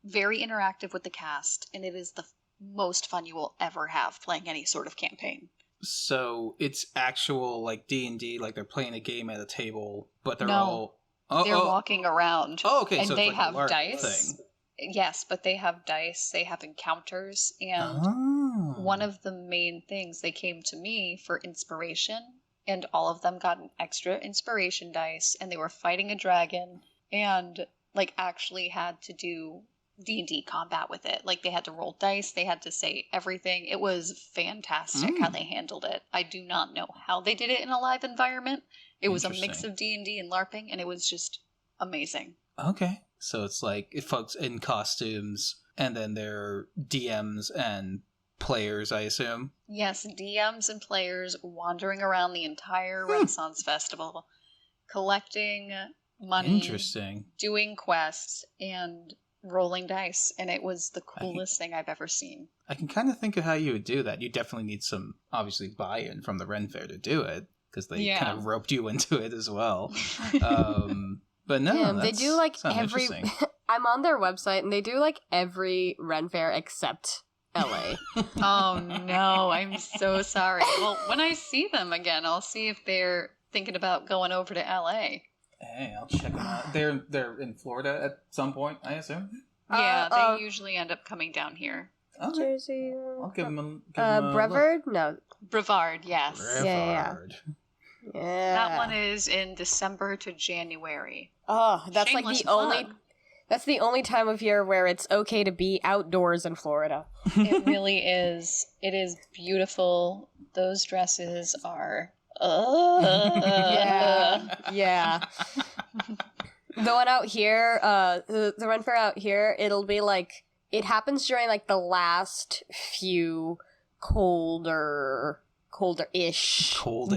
very interactive with the cast, and it is the most fun you will ever have playing any sort of campaign. So it's actual, like, D&D, like they're playing a game at a table, but they're they're walking around. Oh, okay. And so they it's like have a LARP dice. thing. Yes, but they have dice, they have encounters, and one of the main things, they came to me for inspiration, and all of them got an extra inspiration dice, and they were fighting a dragon, and like actually had to do D&D combat with it. Like they had to roll dice, they had to say everything. It was fantastic how they handled it. I do not know how they did it in a live environment. It was a mix of D&D and LARPing, and it was just amazing. Okay. So it's like folks in costumes, and then they're DMs and players, I assume? Yes, DMs and players wandering around the entire Renaissance Festival, collecting money, doing quests, and rolling dice. And it was the coolest thing I've ever seen. I can kind of think of how you would do that. You definitely need some, obviously, buy-in from the Ren Fair to do it, because they kind of roped you into it as well. But no, they do like every. I'm on their website, and they do like every Ren Fair except LA. Oh no, I'm so sorry. Well, when I see them again, I'll see if they're thinking about going over to LA. Hey, I'll check them out. They're in Florida at some point, I assume. Yeah, they usually end up coming down here. Okay. Jersey. I'll give them Brevard? No. Brevard, yes. Brevard. Yeah. That one is in December to January. Oh, that's Shameless like the only. That's the only time of year where it's okay to be outdoors in Florida. It really is. It is beautiful. Those dresses are. Yeah. The one out here, the Ren Fair out here, it'll be like it happens during like the last few colder-ish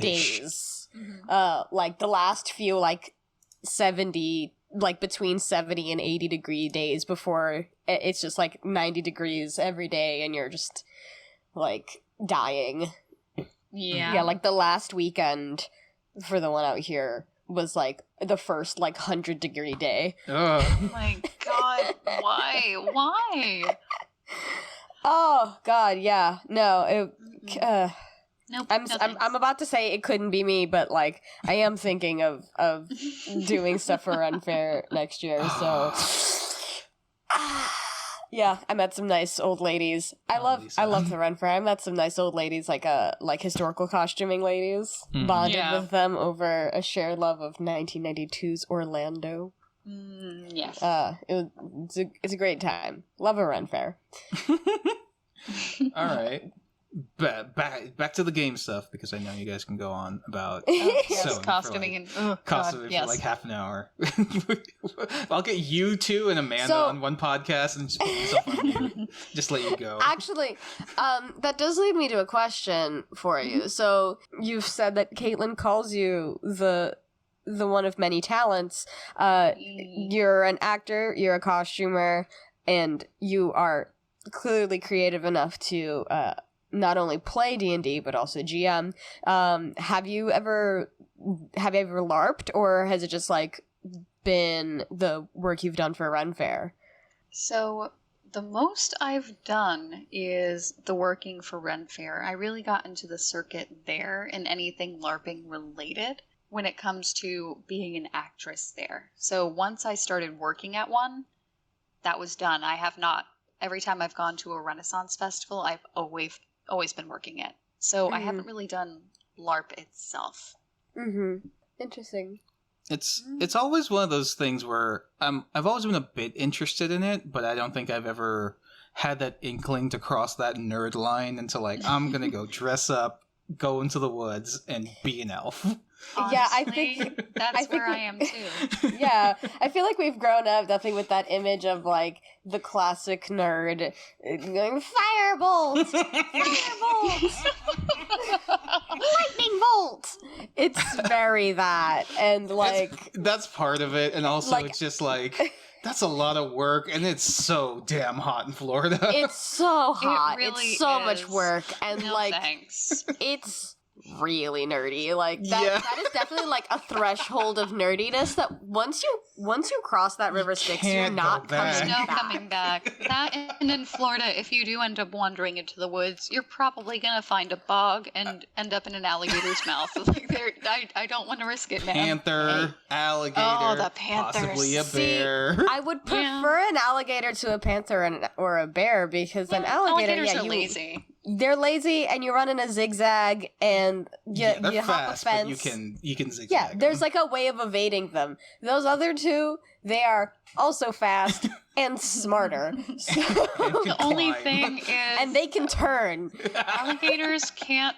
days. Like the last few like 70, like between 70 and 80 degree days before it's just like 90 degrees every day and you're just like dying. Yeah, like the last weekend for the one out here was like the first like 100-degree day. Oh my god, why? Oh god, yeah. No, nope, I'm about to say it couldn't be me, but like I am thinking of doing stuff for Ren Fair next year. So yeah, I met some nice old ladies. I love the Ren Fair. I met some nice old ladies, like historical costuming ladies. Bonded with them over a shared love of 1992's Orlando. Yes. It's a great time. Love a Ren Fair. All right. Back to the game stuff, because I know you guys can go on about costuming for like half an hour. I'll get you two and Amanda on one podcast and just put myself on mute. Just let you go. Actually, that does lead me to a question for you. So you've said that Caitlin calls you the one of many talents. You're an actor, you're a costumer, and you are clearly creative enough to not only play D&D but also GM. Have you ever LARPed, or has it just like been the work you've done for Ren Fair? So the most I've done is the working for Ren Fair. I really got into the circuit there and anything LARPing related when it comes to being an actress there. So once I started working at one, that was done. I have not. Every time I've gone to a Renaissance festival, I've always been working it. So I haven't really done LARP itself. Interesting. It's always one of those things where I've always been a bit interested in it, but I don't think I've ever had that inkling to cross that nerd line into like, I'm gonna go dress up, go into the woods, and be an elf. Honestly, yeah, I think that's where I am too. Yeah, I feel like we've grown up definitely with that image of like the classic nerd going firebolts, firebolts, lightning bolt. It's very that, and like that's part of it, and also like, it's just like. That's a lot of work, and it's so damn hot in Florida. It's so hot. Really it's so much work, and no like thanks. It's really nerdy. Like that is definitely like a threshold of nerdiness that once you cross that river Styx, you're not coming back. That, and in Florida, if you do end up wandering into the woods, you're probably gonna find a bog and end up in an alligator's mouth. Like I don't want to risk it, man. Panther, alligator, the panthers. possibly a bear. See, I would prefer an alligator to a panther or a bear because an alligators are lazy. They're lazy, and you run in a zigzag, and you hop a fence. But you can zigzag. Yeah, there's like a way of evading them. Those other two, they are also fast and smarter. So the only thing is, and they can turn. Alligators can't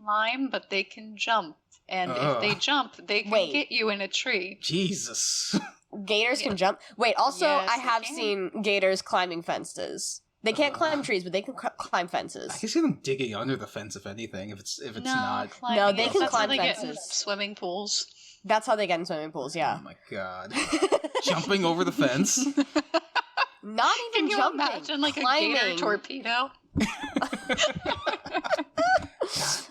climb, but they can jump, and if they jump, they can get you in a tree. Jesus. Gators can jump. Wait, also, yes, I have seen gators climbing fences. They can't climb trees, but they can climb fences. I can see them digging under the fence, if anything. If it's not. No, they can That's climb how they fences. Get in swimming pools. That's how they get in swimming pools. Yeah. Oh my god! Jumping over the fence. Not even can you jumping. Imagine like climbing. A gator torpedo.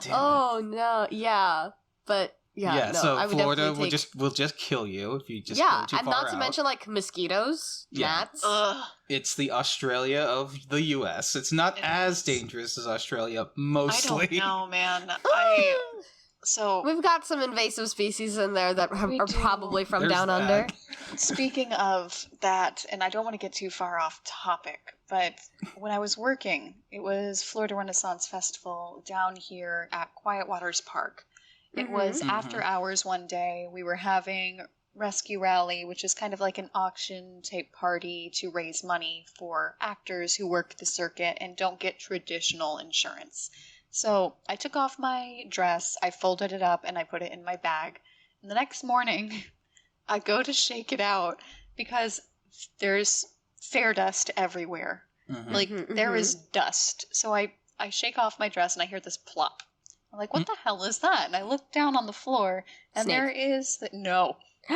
Oh no! Yeah, but. Yeah, no, so I would Florida will just kill you if you just go too far and not out. To mention like mosquitoes, gnats. It's the Australia of the U.S. It's not as dangerous as Australia, mostly. I don't know, man. So we've got some invasive species in there that are probably from down under. Speaking of that, and I don't want to get too far off topic, but when I was working, it was Florida Renaissance Festival down here at Quiet Waters Park. It was after hours one day. We were having Rescue Rally, which is kind of like an auction type party to raise money for actors who work the circuit and don't get traditional insurance. So I took off my dress, I folded it up, and I put it in my bag. And the next morning, I go to shake it out because there's fair dust everywhere. Like, there is dust. So I shake off my dress and I hear this plop. I'm like, what the hell is that? And I look down on the floor, and Snake. there is...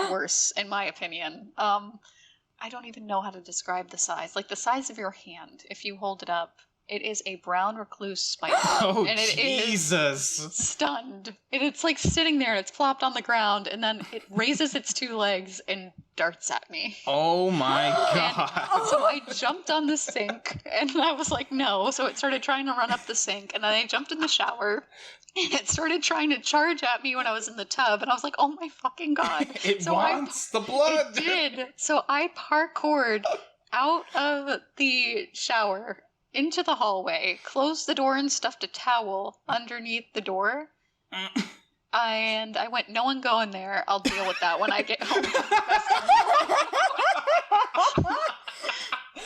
worse, in my opinion. I don't even know how to describe the size. Like, the size of your hand, if you hold it up. It is a brown recluse spider. And it Jesus! Is stunned. And it's like sitting there, and it's plopped on the ground, and then it raises its two legs and darts at me. Oh my god. So I jumped on the sink, and I was like, no. So it started trying to run up the sink, and then I jumped in the shower, and it started trying to charge at me when I was in the tub, and I was like, oh my fucking god. It wants the blood! It did. So I parkoured out of the shower into the hallway, closed the door and stuffed a towel underneath the door. And I went, no one go in there. I'll deal with that when I get home.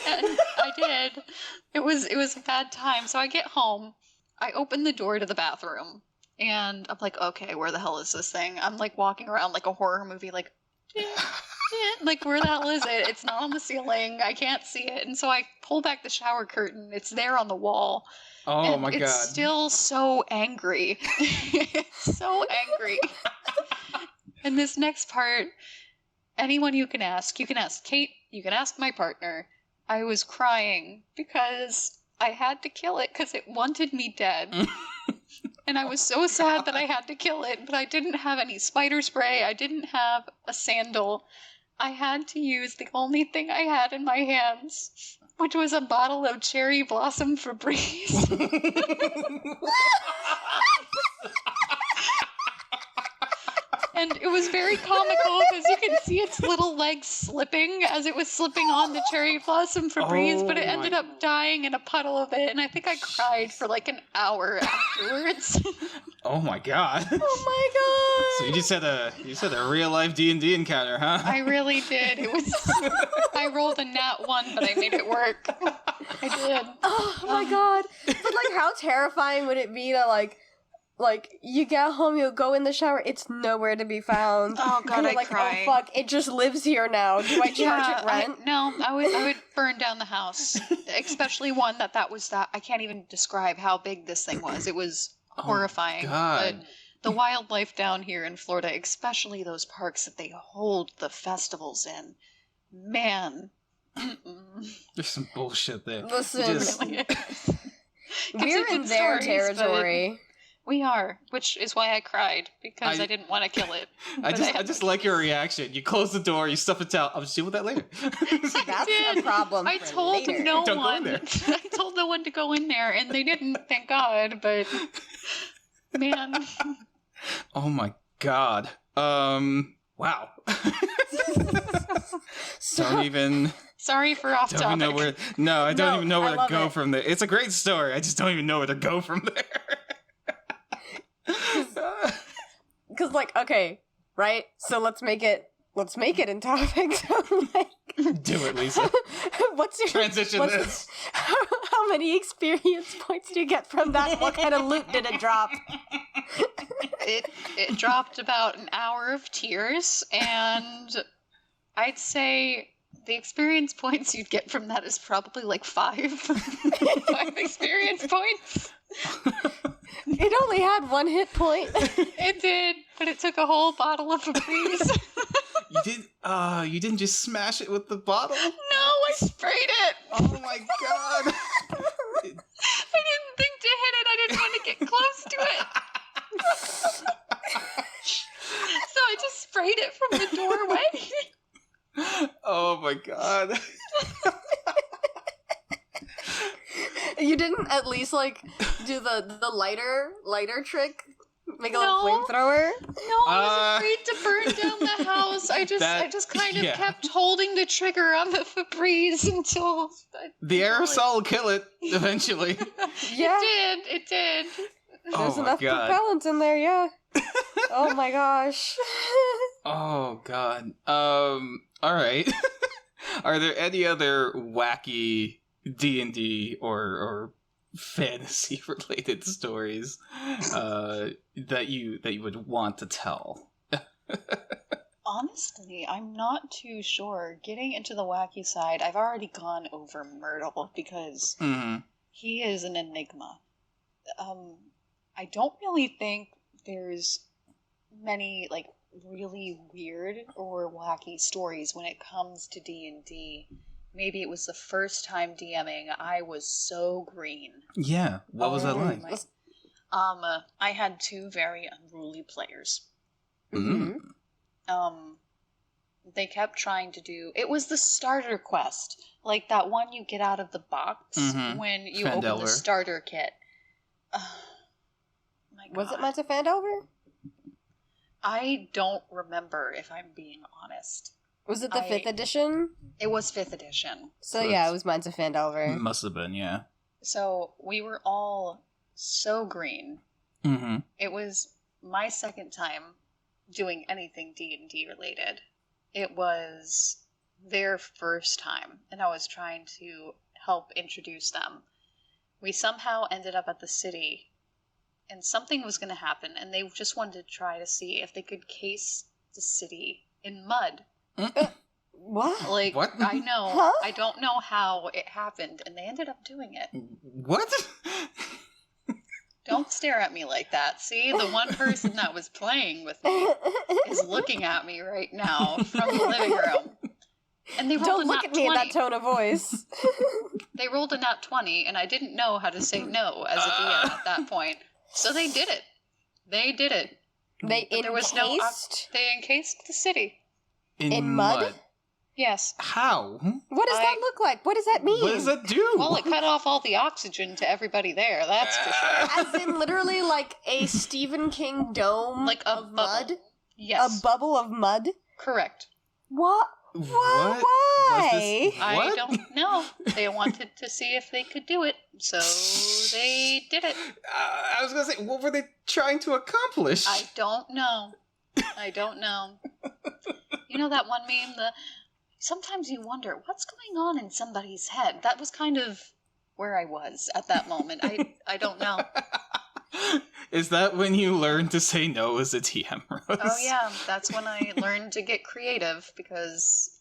And I did. It was a bad time. So I get home. I open the door to the bathroom. And I'm like, okay, where the hell is this thing? I'm like walking around like a horror movie, like, like, where the hell is it? It's not on the ceiling. I can't see it. And so I pull back the shower curtain. It's there on the wall. Oh my god. It's still so angry. It's so angry. And this next part, anyone you can ask Kate, you can ask my partner. I was crying because I had to kill it because it wanted me dead. And I was so sad that I had to kill it, but I didn't have any spider spray. I didn't have a sandal. I had to use the only thing I had in my hands, which was a bottle of cherry blossom Febreze. And it was very comical because you could see its little legs slipping as it was slipping on the cherry blossom Febreze, but it ended up dying in a puddle of it, and I think I cried for like an hour afterwards. Oh my god. Oh my god. So you said a real life D&D encounter, huh? I really did. It was I rolled a nat 1, but I made it work. I did. Oh my god. But like how terrifying would it be to like you get home, you go in the shower, it's nowhere to be found. Oh god, and I you're like, cried. oh fuck, it just lives here now. Do I charge it rent? I would burn down the house, especially one that was that. I can't even describe how big this thing was. It was horrifying. God. But the wildlife down here in Florida, especially those parks that they hold the festivals in, man. There's some bullshit there. Listen, Really we're in their stories, territory. We are, which is why I cried, because I didn't want to kill it. I just like your reaction. You close the door, you stuff it out. I'll just deal with that later. That's a problem. I told later. no Don't go in one. there. I told no one to go in there, and they didn't. Thank God. But man, Oh my god. Wow. Don't even. sorry for off Don't even topic. know where. No, I don't No, even know I where to love go it. from there. It's a great story. I just don't even know where to go from there. Because like, okay, right? So let's make it in topic. So, like, Do it, Lisa. what's your Transition this. How many experience points do you get from that? What kind of loot did it drop? It dropped about an hour of tears, and I'd say the experience points you'd get from that is probably like 5. 5 experience points. It only had 1 hit point. It did, but it took a whole bottle of Febreze. You didn't just smash it with the bottle? No, I sprayed it. Oh my god. I didn't think to hit it. I didn't want to get close to it. So I just sprayed it from the doorway. Oh my god. You didn't at least like do the lighter trick? Make a No. little flamethrower? No, I was afraid to burn down the house. I just kind of kept holding the trigger on the Febreze until The aerosol will kill it eventually. Yeah. It did. There's Oh my enough god. propellant in there, yeah. Oh my gosh. Oh god. All right. Are there any other wacky D&D or fantasy related stories that you would want to tell? Honestly, I'm not too sure. Getting into the wacky side, I've already gone over Myrtle because he is an enigma. I don't really think there's many like really weird or wacky stories when it comes to D&D. Maybe it was the first time DMing. I was so green. Yeah. What was that like? I had 2 very unruly players. Mm. They kept trying to do. It was the starter quest, like that one you get out of the box when you open Fandelver. the starter kit. My God. Was it meant to Fandover? I don't remember, if I'm being honest. Was it the 5th edition? It was 5th edition. So yeah, it was meant to Fandover. Must have been, yeah. So we were all so green. Mm-hmm. It was my second time doing anything D&D related. It was their first time, and I was trying to help introduce them. We somehow ended up at the city, and something was going to happen, and they just wanted to try to see if they could case the city in mud. What? Like, What? I know. Huh? I don't know how it happened, and they ended up doing it. What? Don't stare at me like that. See, the one person that was playing with me is looking at me right now from the living room. And they rolled Don't a look nat at me 20. in that tone of voice. They rolled a nat 20, and I didn't know how to say no as a DM at that point. So they did it. They did it. They But there was no encased they encased the city. in mud? Yes. How? What does that look like? What does that mean? What does that do? Well, it cut off all the oxygen to everybody there, that's for sure. As in literally like a Stephen King dome Like a of mud? bubble. Yes. A bubble of mud? Correct. What? Why? I don't know. They wanted to see if they could do it, so they did it. I was going to say, what were they trying to accomplish? I don't know. You know that one meme, sometimes you wonder, what's going on in somebody's head? That was kind of where I was at that moment. I don't know. Is that when you learned to say no as a TM, Rose? Oh yeah, that's when I learned to get creative, because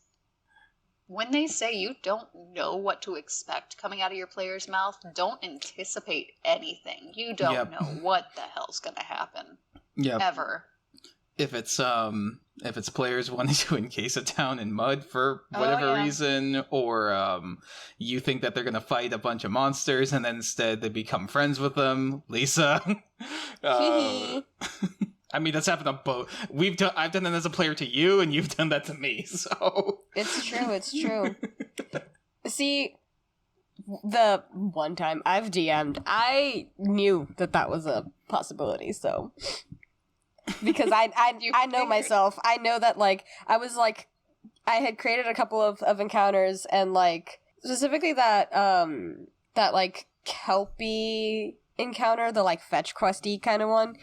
when they say you don't know what to expect coming out of your player's mouth, don't anticipate anything. You don't know what the hell's going to happen. Yep. Ever. If it's players wanting to encase a town in mud for whatever reason, or you think that they're gonna fight a bunch of monsters and then instead they become friends with them, Lisa. I mean, that's happened on both. I've done that as a player to you, and you've done that to me. So it's true. See, the one time I've DM'd, I knew that was a possibility. So. Because I know myself. I know that, like, I had created a couple of encounters, and, like, specifically that like, Kelpie encounter, the, like, fetch questy kind of one.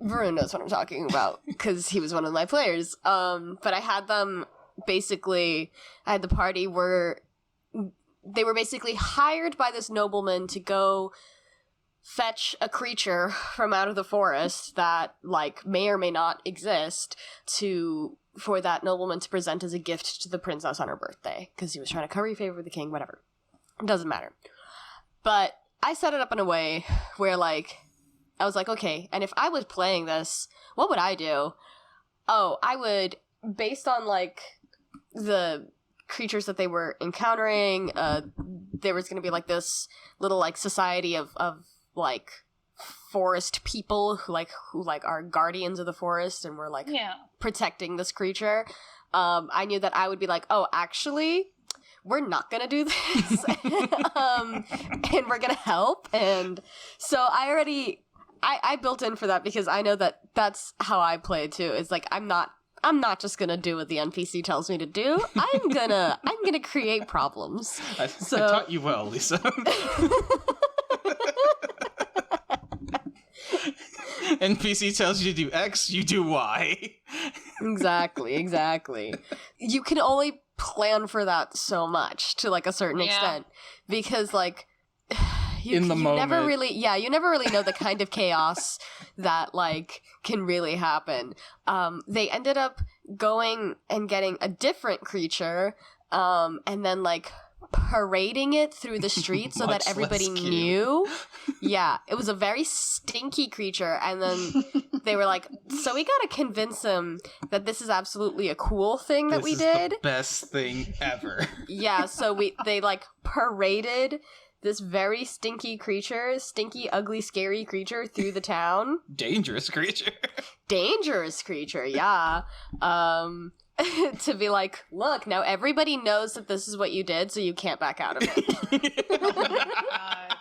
Varun knows what I'm talking about, because he was one of my players. But I had them, basically, I had the party where they were basically hired by this nobleman to go fetch a creature from out of the forest that, like, may or may not exist for that nobleman to present as a gift to the princess on her birthday, because he was trying to curry favor with the king, whatever. It doesn't matter. But I set it up in a way where, like, I was like, okay, and if I was playing this, what would I do? Oh, I would, based on, like, the creatures that they were encountering, there was going to be, like, this little, like, society of like forest people who are guardians of the forest and were like protecting this creature. I knew that I would be like, oh, actually, we're not gonna do this, and we're gonna help. And so I built in for that, because I know that that's how I play too. It's like I'm not just gonna do what the NPC tells me to do. I'm gonna create problems. I taught you well, Lisa. NPC tells you to do X, you do Y. Exactly. You can only plan for that so much, to, like, a certain extent, because, like, you never really know the kind of chaos that, like, can really happen. They ended up going and getting a different creature, and then, like, parading it through the streets so that everybody knew. Yeah, it was a very stinky creature, and then they were like, so we gotta convince them that this is absolutely a cool thing that we did. The best thing ever. Yeah, so they like paraded this very stinky, ugly, scary creature through the town. Dangerous creature, yeah. To be like, look, now everybody knows that this is what you did, so you can't back out of it. Oh my god.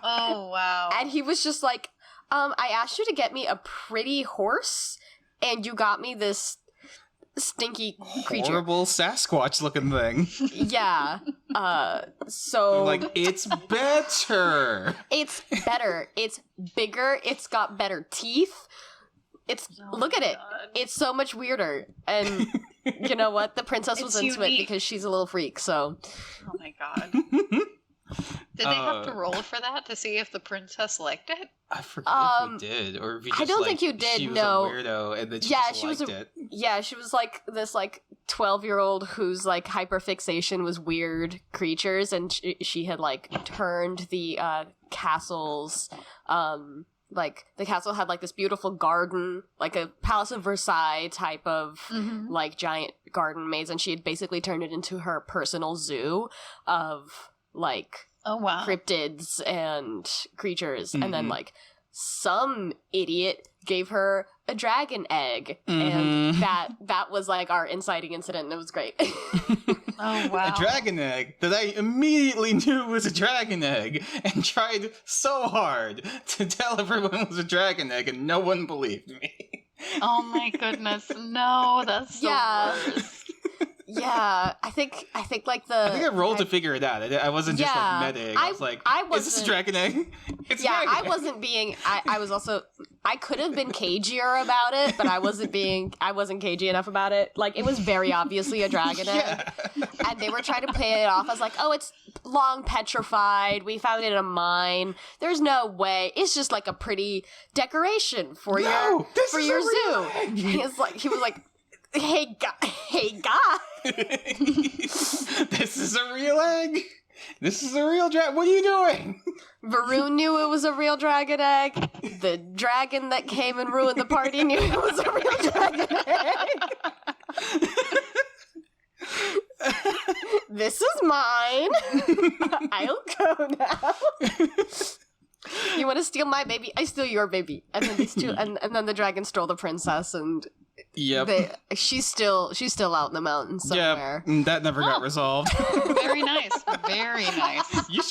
Oh, wow. And he was just like, I asked you to get me a pretty horse, and you got me this stinky creature. Horrible Sasquatch looking thing. Yeah. So... like, it's better. It's better. It's bigger. It's got better teeth. Look at it. God. It's so much weirder. And you know what? The princess was into it because she's a little freak, so. Oh my god. Did they have to roll for that to see if the princess liked it? I forget if we did, or if we just, I don't think you did. She was a weirdo, and then she liked it. Yeah, she was like this 12-year-old whose like hyperfixation was weird creatures, and she had like turned the castles. Like the castle had like this beautiful garden, like a Palace of Versailles type of like giant garden maze, and she had basically turned it into her personal zoo of like cryptids and creatures. And then like some idiot gave her a dragon egg, and that was like our inciting incident, and it was great. Oh, wow. A dragon egg that I immediately knew was a dragon egg and tried so hard to tell everyone it was a dragon egg and no one believed me. Oh my goodness. No, that's the worst. Yeah, I think like the... I think I rolled to figure it out. I wasn't just like meta-ing. I was like, is this a dragon egg? It's a dragon egg. wasn't being... I was also... I could have been cagier about it, but I wasn't cagey enough about it. Like, it was very obviously a dragon egg. And they were trying to play it off as like, oh, it's long petrified. We found it in a mine. There's no way. It's just like a pretty decoration for your zoo. He was like, hey guy. This is a real egg. This is a real dragon. What are you doing? Varun knew it was a real dragon egg. The dragon that came and ruined the party knew it was a real dragon egg. This is mine. I'll go now. You want to steal my baby? I steal your baby. And then these two, and then the dragon stole the princess, and she's still out in the mountains somewhere. Yeah, that never got resolved. Very nice, very nice. You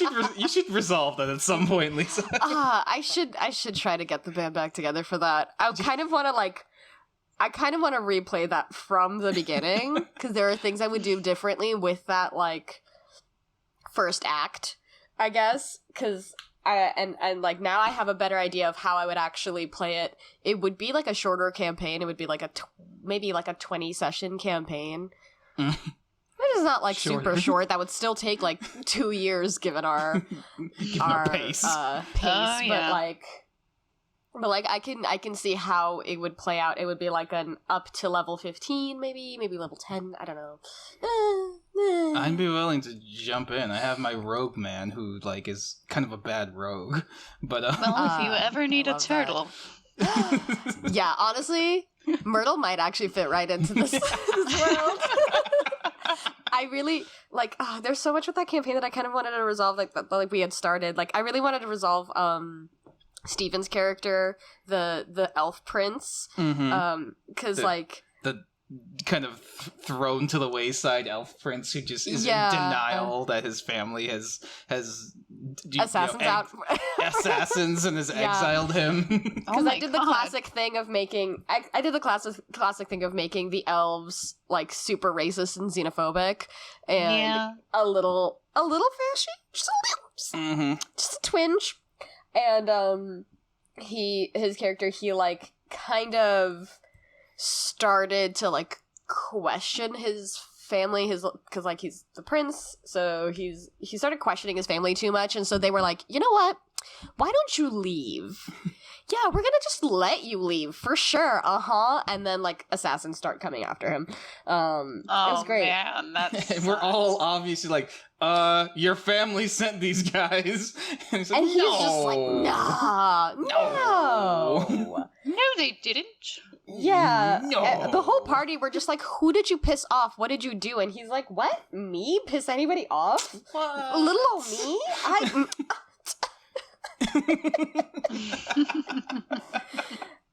should resolve that at some point, Lisa. I should try to get the band back together for that. I kind of want to replay that from the beginning, because there are things I would do differently with that like first act, I guess, because. And like now I have a better idea of how I would actually play it. It would be like a shorter campaign. It would be like maybe like a 20 session campaign. It is not like super short. That would still take like 2 years given our pace. But I can see how it would play out. It would be like an up to level 15, maybe level 10. I don't know. I'd be willing to jump in. I have my rogue man who like is kind of a bad rogue, but well, if you ever need a turtle, yeah, honestly, Myrtle might actually fit right into this world. I really like. There's so much with that campaign that I kind of wanted to resolve, like we had started. Like I really wanted to resolve Steven's character, the elf prince, because like the kind of thrown to the wayside elf prince who just is in denial that his family has assassins and has exiled him. Because I did the classic thing of making the elves like super racist and xenophobic and a little fishy, just a twinge. And his character, he like kind of started to like question his family, because like he's the prince, so he started questioning his family too much, and so they were like, you know what, why don't you leave? Yeah, we're gonna just let you leave for sure. And then like assassins start coming after him. It was great. Man, we're all obviously like, your family sent these guys, and he's like, he's just like, no, they didn't. Yeah, no. The whole party were just like, who did you piss off? What did you do? And he's like, what? Me? Piss anybody off? What? Little old me?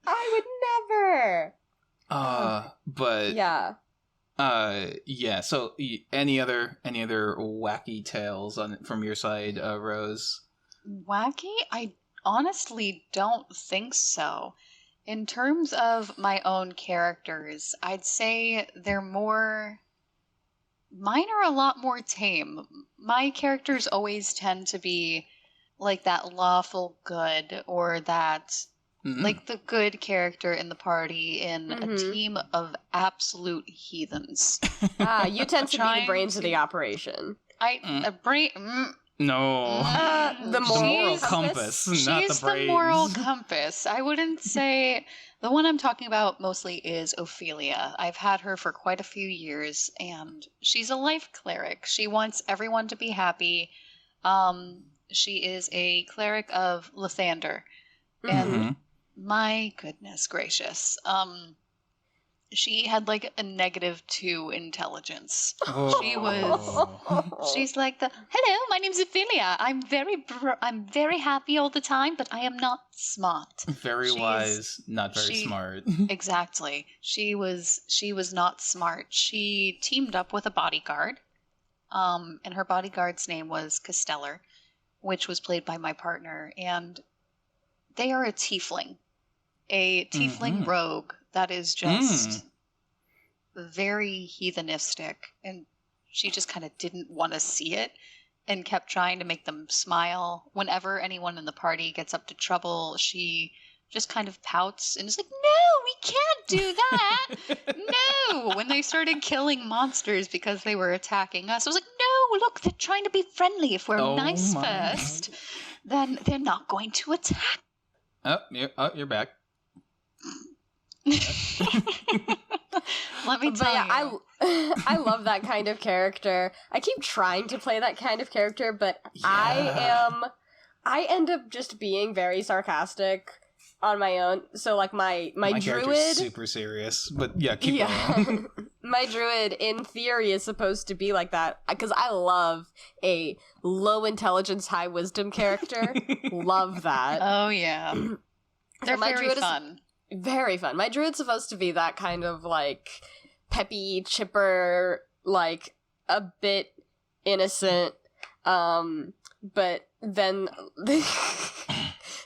I would never. But yeah. So, any other wacky tales from your side, Rose? Wacky? I honestly don't think so. In terms of my own characters, I'd say mine are a lot more tame. My characters always tend to be like that lawful good, or that like the good character in the party in a team of absolute heathens. You tend to be the brains of the operation. No. The moral compass, not the brains. She's the moral compass. I wouldn't say... The one I'm talking about mostly is Ophelia. I've had her for quite a few years, and she's a life cleric. She wants everyone to be happy. She is a cleric of Lathander. And my goodness gracious. She had like a -2 intelligence. She's like hello, my name's Ophelia. I'm very happy all the time, but I am not smart. Very wise, not very smart. Exactly. She was not smart. She teamed up with a bodyguard and her bodyguard's name was Casteller, which was played by my partner, and they are a tiefling rogue that is just very heathenistic, and she just kind of didn't want to see it and kept trying to make them smile. Whenever anyone in the party gets up to trouble, she just kind of pouts and is like, no, we can't do that. No. When they started killing monsters because they were attacking us, I was like, no, look, they're trying to be friendly. If we're nice first, then they're not going to attack. You're back. Let me tell you. I love that kind of character. I keep trying to play that kind of character, but I end up just being very sarcastic on my own. So like my druid, super serious, but keep going. My druid in theory is supposed to be like that because I love a low intelligence, high wisdom character. Love that. Oh yeah, they're very fun. Very fun. My druid's supposed to be that kind of like peppy, chipper, like a bit innocent, but then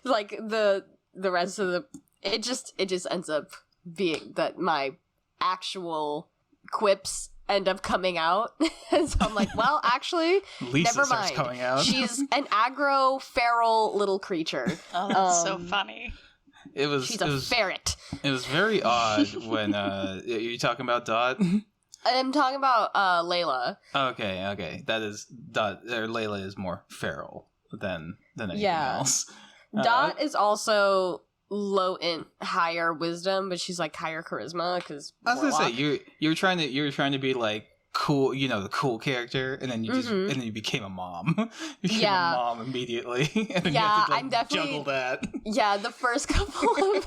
like the rest of it just ends up being that my actual quips end up coming out. And so I'm like, well, actually, Lisa never mind. Coming out. She's an aggro, feral little creature. Oh, that's so funny. She's a ferret. It was very odd when you're talking about Dot. I'm talking about Layla. Okay. That is Dot. Or Layla is more feral than anything else. Dot is also low in higher wisdom, but she's like higher charisma because I was gonna say you're trying to be like cool, the cool character, and then you just and then you became a mom. You became a mom immediately, and then you have to I'm definitely juggle that. Yeah, the first couple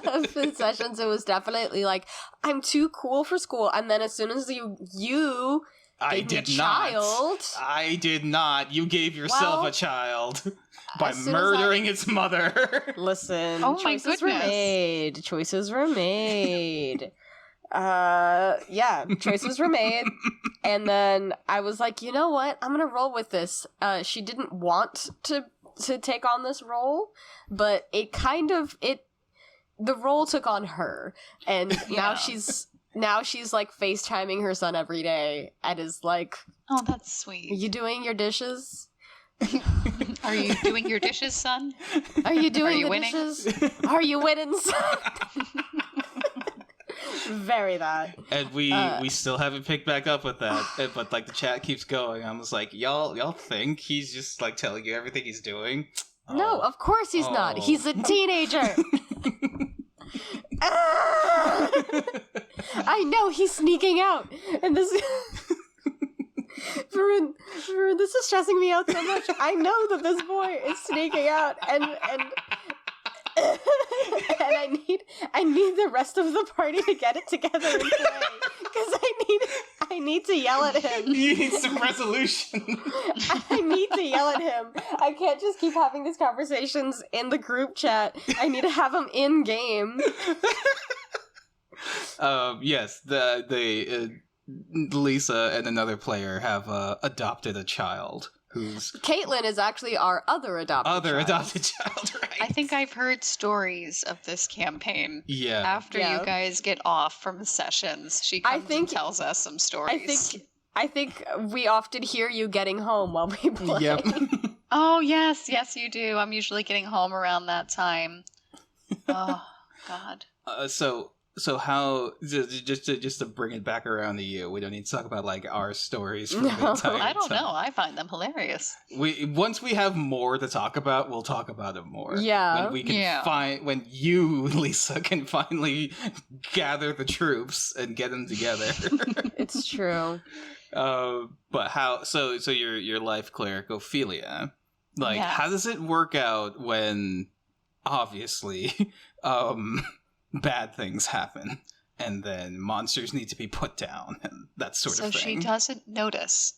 of sessions, it was definitely like I'm too cool for school, and then as soon as you I did not. You gave yourself a child by murdering its mother. Listen, oh choices were made. Choices were made. Choices were made. And then I was like, you know what? I'm gonna roll with this. She didn't want to take on this role, but the role took on her. And now she's like FaceTiming her son every day and is like, oh, that's sweet. Are you doing your dishes? Are you doing your dishes, son? Are you doing the winning? dishes? Are you winning, son? Very that. And we still haven't picked back up with that. But like the chat keeps going. I'm just like, y'all think he's just like telling you everything he's doing? No, of course he's not. He's a teenager. I know he's sneaking out, and this Varun, this is stressing me out so much. I know that this boy is sneaking out, and and I need the rest of the party to get it together and play because I need to yell at him. You need some resolution. I need to yell at him. I can't just keep having these conversations in the group chat. I need to have them in game. Yes, the Lisa and another player have adopted a child. Caitlin is actually our other adopted child, right? I think I've heard stories of this campaign. Yeah. After you guys get off from the sessions, she comes and tells us some stories. I think we often hear you getting home while we play. Yep. Oh, yes, you do. I'm usually getting home around that time. Oh, God. So how just to bring it back around to you, we don't need to talk about like our stories for the entire I don't know. I find them hilarious. Once we have more to talk about, we'll talk about it more. Yeah. When we can when you, Lisa, can finally gather the troops and get them together. It's true. But how? So your life cleric Ophelia, like how does it work out when obviously bad things happen, and then monsters need to be put down, and that sort of thing. So she doesn't notice.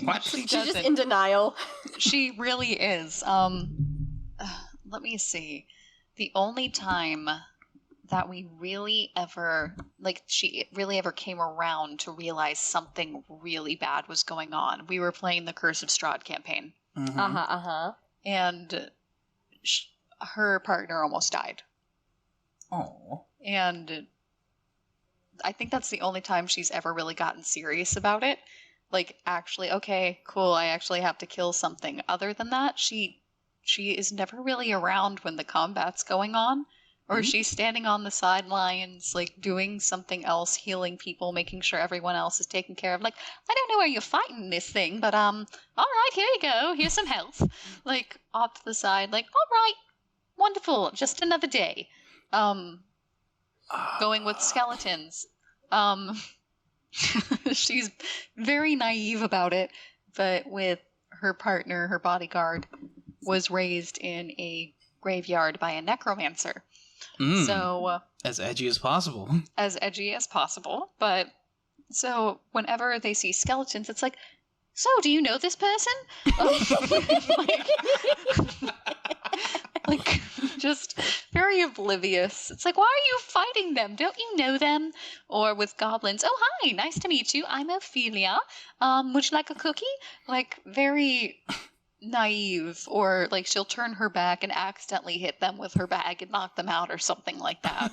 What? She's just in denial. She really is. Let me see. The only time that we really ever, like, she really ever came around to realize something really bad was going on. We were playing the Curse of Strahd campaign. Mm-hmm. And her partner almost died. Oh. And I think that's the only time she's ever really gotten serious about it. Like, actually, okay, cool, I actually have to kill something. Other than that, she is never really around when the combat's going on. Or she's standing on the sidelines, like, doing something else, healing people, making sure everyone else is taken care of. Like, I don't know where you're fighting this thing, but, all right, here you go. Here's some health. Like, off to the side, like, all right, wonderful, just another day. Going with skeletons. She's very naive about it, but with her partner, her bodyguard, was raised in a graveyard by a necromancer. So as edgy as possible. As edgy as possible. But so whenever they see skeletons, it's like, so do you know this person? like just very oblivious. It's like, why are you fighting them? Don't you know them? Or with goblins, oh hi, nice to meet you. I'm Ophelia. Would you like a cookie? Like very naive, or like she'll turn her back and accidentally hit them with her bag and knock them out or something like that.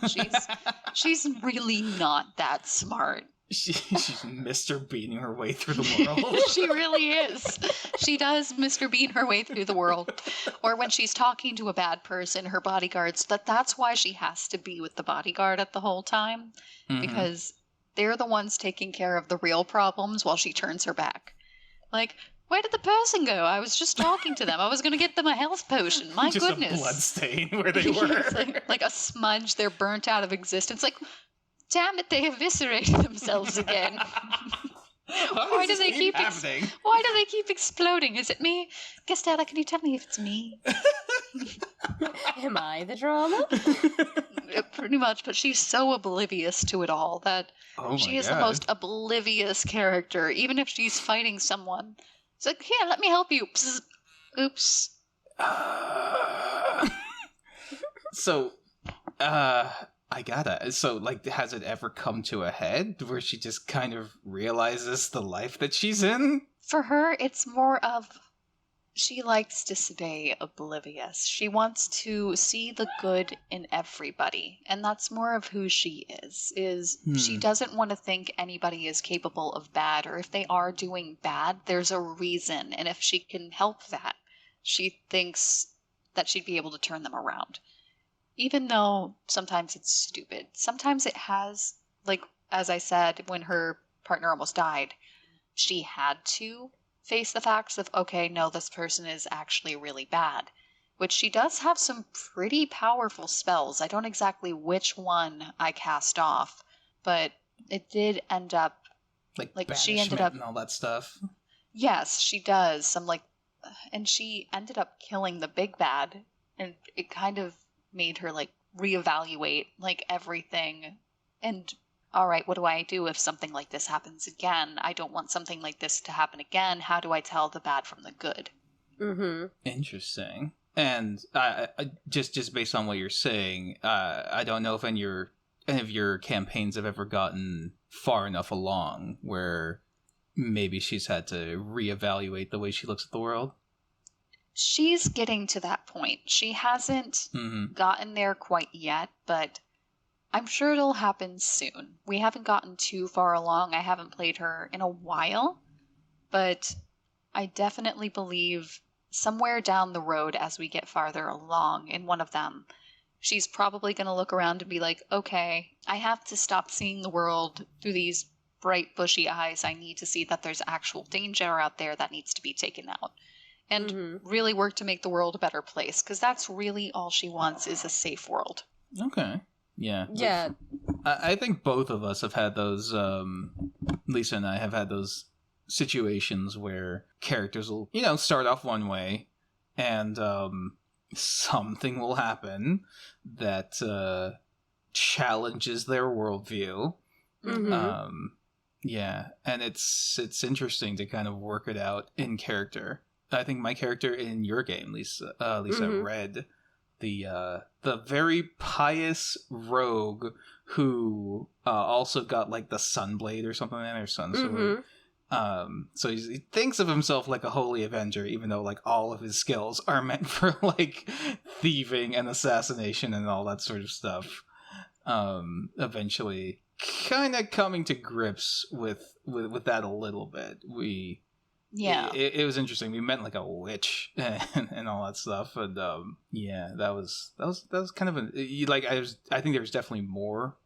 She's really not that smart. She's Mr. Beating her way through the world. She really is. She does Mr. Bean her way through the world. Or when she's talking to a bad person, her bodyguards, that's why she has to be with the bodyguard at the whole time. Because they're the ones taking care of the real problems while she turns her back. Like, where did the person go? I was just talking to them. I was going to get them a health potion. My just goodness. Just a blood stain where they were. like a smudge. They're burnt out of existence. Like, damn it, they eviscerated themselves again. Why do they keep Why do they keep exploding? Is it me? Gastella, can you tell me if it's me? Am I the drama? Pretty much, but she's so oblivious to it all that she is the most oblivious character. Even if she's fighting someone, it's like, here, let me help you. Psst. Oops. So, I gotta. So, like, has it ever come to a head where she just kind of realizes the life that she's in? For her, it's more of she likes to stay oblivious. She wants to see the good in everybody, and that's more of who she is. She doesn't want to think anybody is capable of bad, or if they are doing bad, there's a reason, and if she can help that, she thinks that she'd be able to turn them around. Even though sometimes it's stupid. Sometimes it has, like, as I said, when her partner almost died, she had to face the facts of, okay, no, this person is actually really bad. Which she does have some pretty powerful spells. I don't exactly which one I cast off, but it did end up... Like she ended up... and all that stuff? Yes, she does. And she ended up killing the big bad, and it kind of made her like reevaluate like everything and all right, what do I do if something like this happens again? I don't want something like this to happen again. How do I tell the bad from the good? Interesting. And just based on what you're saying, I don't know if any of your campaigns have ever gotten far enough along where maybe she's had to reevaluate the way she looks at the world. She's getting to that point. She hasn't gotten there quite yet, but I'm sure it'll happen soon. We haven't gotten too far along. I haven't played her in a while, but I definitely believe somewhere down the road as we get farther along in one of them, she's probably going to look around and be like, okay, I have to stop seeing the world through these bright, bushy eyes. I need to see that there's actual danger out there that needs to be taken out. And really work to make the world a better place, because that's really all she wants is a safe world. Okay. Yeah. Yeah. I think both of us have had those, Lisa and I have had those situations where characters will, start off one way, and something will happen that challenges their worldview. Yeah, and it's interesting to kind of work it out in character. I think my character in your game, Lisa, Red, the very pious rogue who also got like the Sunblade or something like that, or Sun Sword. So he thinks of himself like a holy avenger, even though like all of his skills are meant for like thieving and assassination and all that sort of stuff. Eventually kind of coming to grips with that a little bit. It was interesting. We met like a witch and all that stuff, and that was kind of I think there was definitely more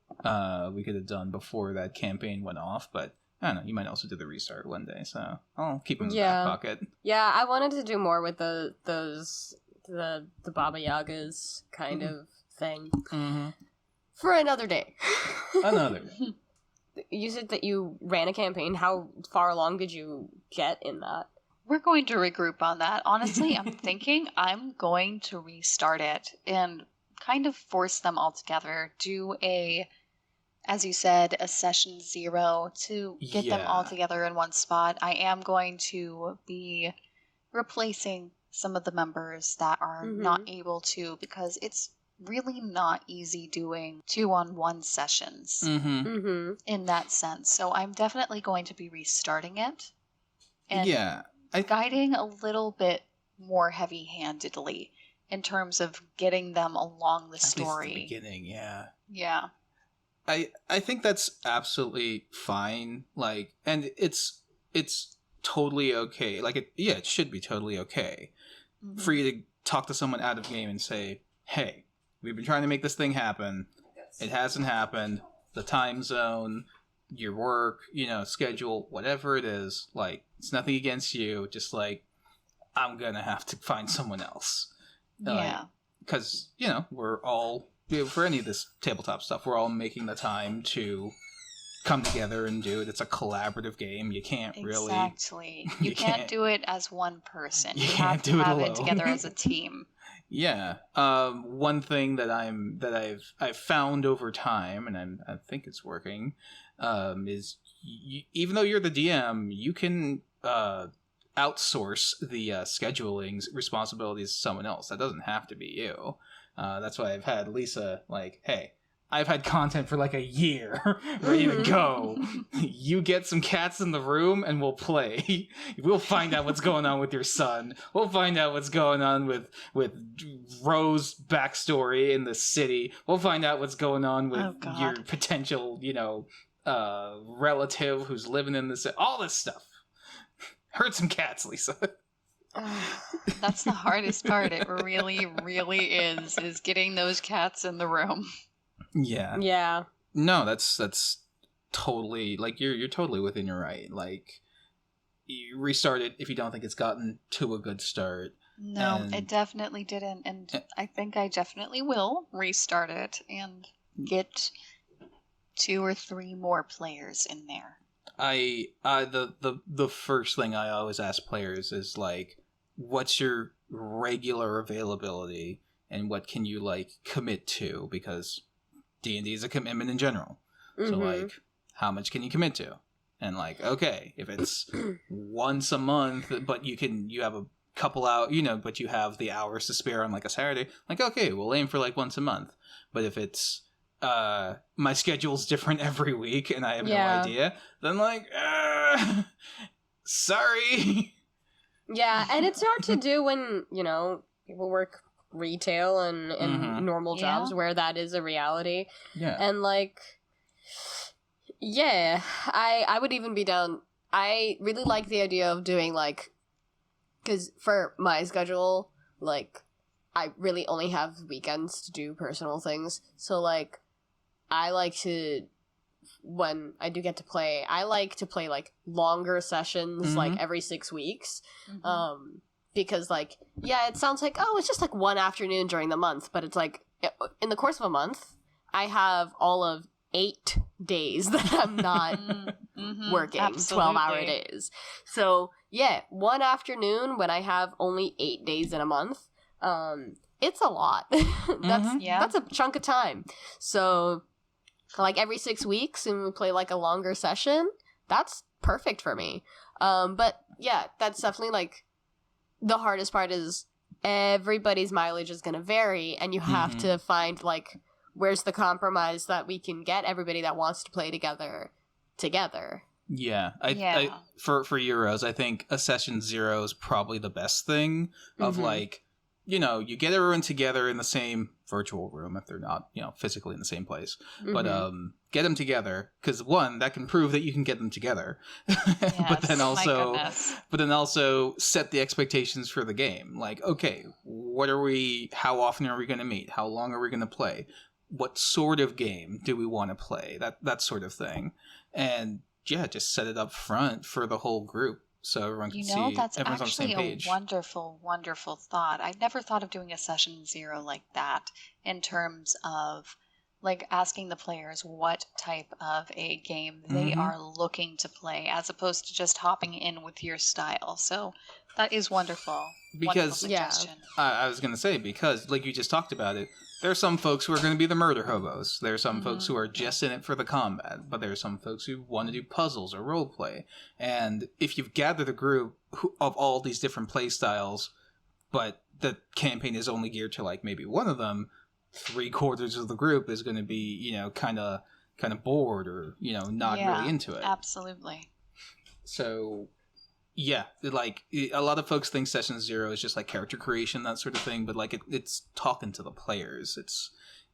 we could have done before that campaign went off, but I don't know, you might also do the restart one day, so I'll keep them in the back pocket. Yeah, I wanted to do more with the Baba Yagas kind of thing. For another day. You said that you ran a campaign. How far along did you get in that? We're going to regroup on that. Honestly, I'm thinking I'm going to restart it and kind of force them all together. Do as you said, a session 0 to get them all together in one spot. I am going to be replacing some of the members that are not able to, because it's really not easy doing 2-on-1 sessions in that sense. So I'm definitely going to be restarting it and guiding a little bit more heavy-handedly in terms of getting them along the story. At least the beginning, Yeah. I think that's absolutely fine. Like, and it's totally okay. Like, it should be totally okay for you to talk to someone out of game and say, "Hey, we've been trying to make this thing happen. It hasn't happened. The time zone, your work, schedule, whatever it is, like, it's nothing against you. Just like, I'm gonna have to find someone else." Because we're all, for any of this tabletop stuff, we're all making the time to come together and do it. It's a collaborative game. You can't really... Exactly. You can't do it as one person. You have to have it together as a team. Yeah. One thing that I've found over time, and I think it's working, is even though you're the DM, you can outsource the scheduling responsibilities to someone else. That doesn't have to be you. That's why I've had Lisa like, "Hey, I've had content for like a year ready to go. You get some cats in the room and we'll play. We'll find out what's going on with your son. We'll find out what's going on with Rose's backstory in the city. We'll find out what's going on with your potential, relative who's living in the city. All this stuff. Herd some cats, Lisa." That's the hardest part. It really, really is getting those cats in the room. Yeah. No, that's totally, like, you're totally within your right. Like, you restart it if you don't think it's gotten to a good start. No, it definitely didn't, and I think I definitely will restart it and get 2 or 3 more players in there. The first thing I always ask players is like, what's your regular availability and what can you like commit to, because D&D is a commitment in general. So like, how much can you commit to? And like, okay, if it's once a month, but you have a couple out, but you have the hours to spare on like a Saturday, like, okay, we'll aim for like once a month. But if it's my schedule's different every week and I have no idea, then like, sorry. Yeah, and it's hard to do when, people work retail and normal jobs where that is a reality. Yeah. And like, I would even be down. I really like the idea of doing like, because for my schedule, like, I really only have weekends to do personal things. So like, I like to, when I do get to play, I like to play like longer sessions, like every 6 weeks. Because like, it sounds like, oh, it's just like one afternoon during the month, but it's like, in the course of a month, I have all of 8 days that I'm not working. 12-hour days. So one afternoon when I have only 8 days in a month, it's a lot. That's a chunk of time. So like every 6 weeks and we play like a longer session, that's perfect for me. But that's definitely like the hardest part is everybody's mileage is going to vary, and you have to find, like, where's the compromise that we can get everybody that wants to play together. Yeah. I for Euros, I think a session 0 is probably the best thing of like, you know, you get everyone together in the same virtual room if they're not, you know, physically in the same place. But get them together, because one, that can prove that you can get them together. Yes, but then also set the expectations for the game. Like, okay, how often are we going to meet? How long are we going to play? What sort of game do we want to play? That sort of thing. And yeah, just set it up front for the whole group so everyone can see that's everyone's on the same actually page. A wonderful, wonderful thought. I've never thought of doing a session 0 like that in terms of like asking the players what type of a game they are looking to play as opposed to just hopping in with your style. So that is wonderful. Because wonderful suggestion. I was going to say, because like you just talked about it, there are some folks who are going to be the murder hobos. There are some folks who are just in it for the combat, but there are some folks who want to do puzzles or role play. And if you've gathered a group of all these different play styles, but the campaign is only geared to like maybe one of them, 3/4 of the group is going to be, you know, kind of bored or, you know, not really into it. Absolutely. So yeah, like a lot of folks think session 0 is just like character creation, that sort of thing, but like it's talking to the players. It's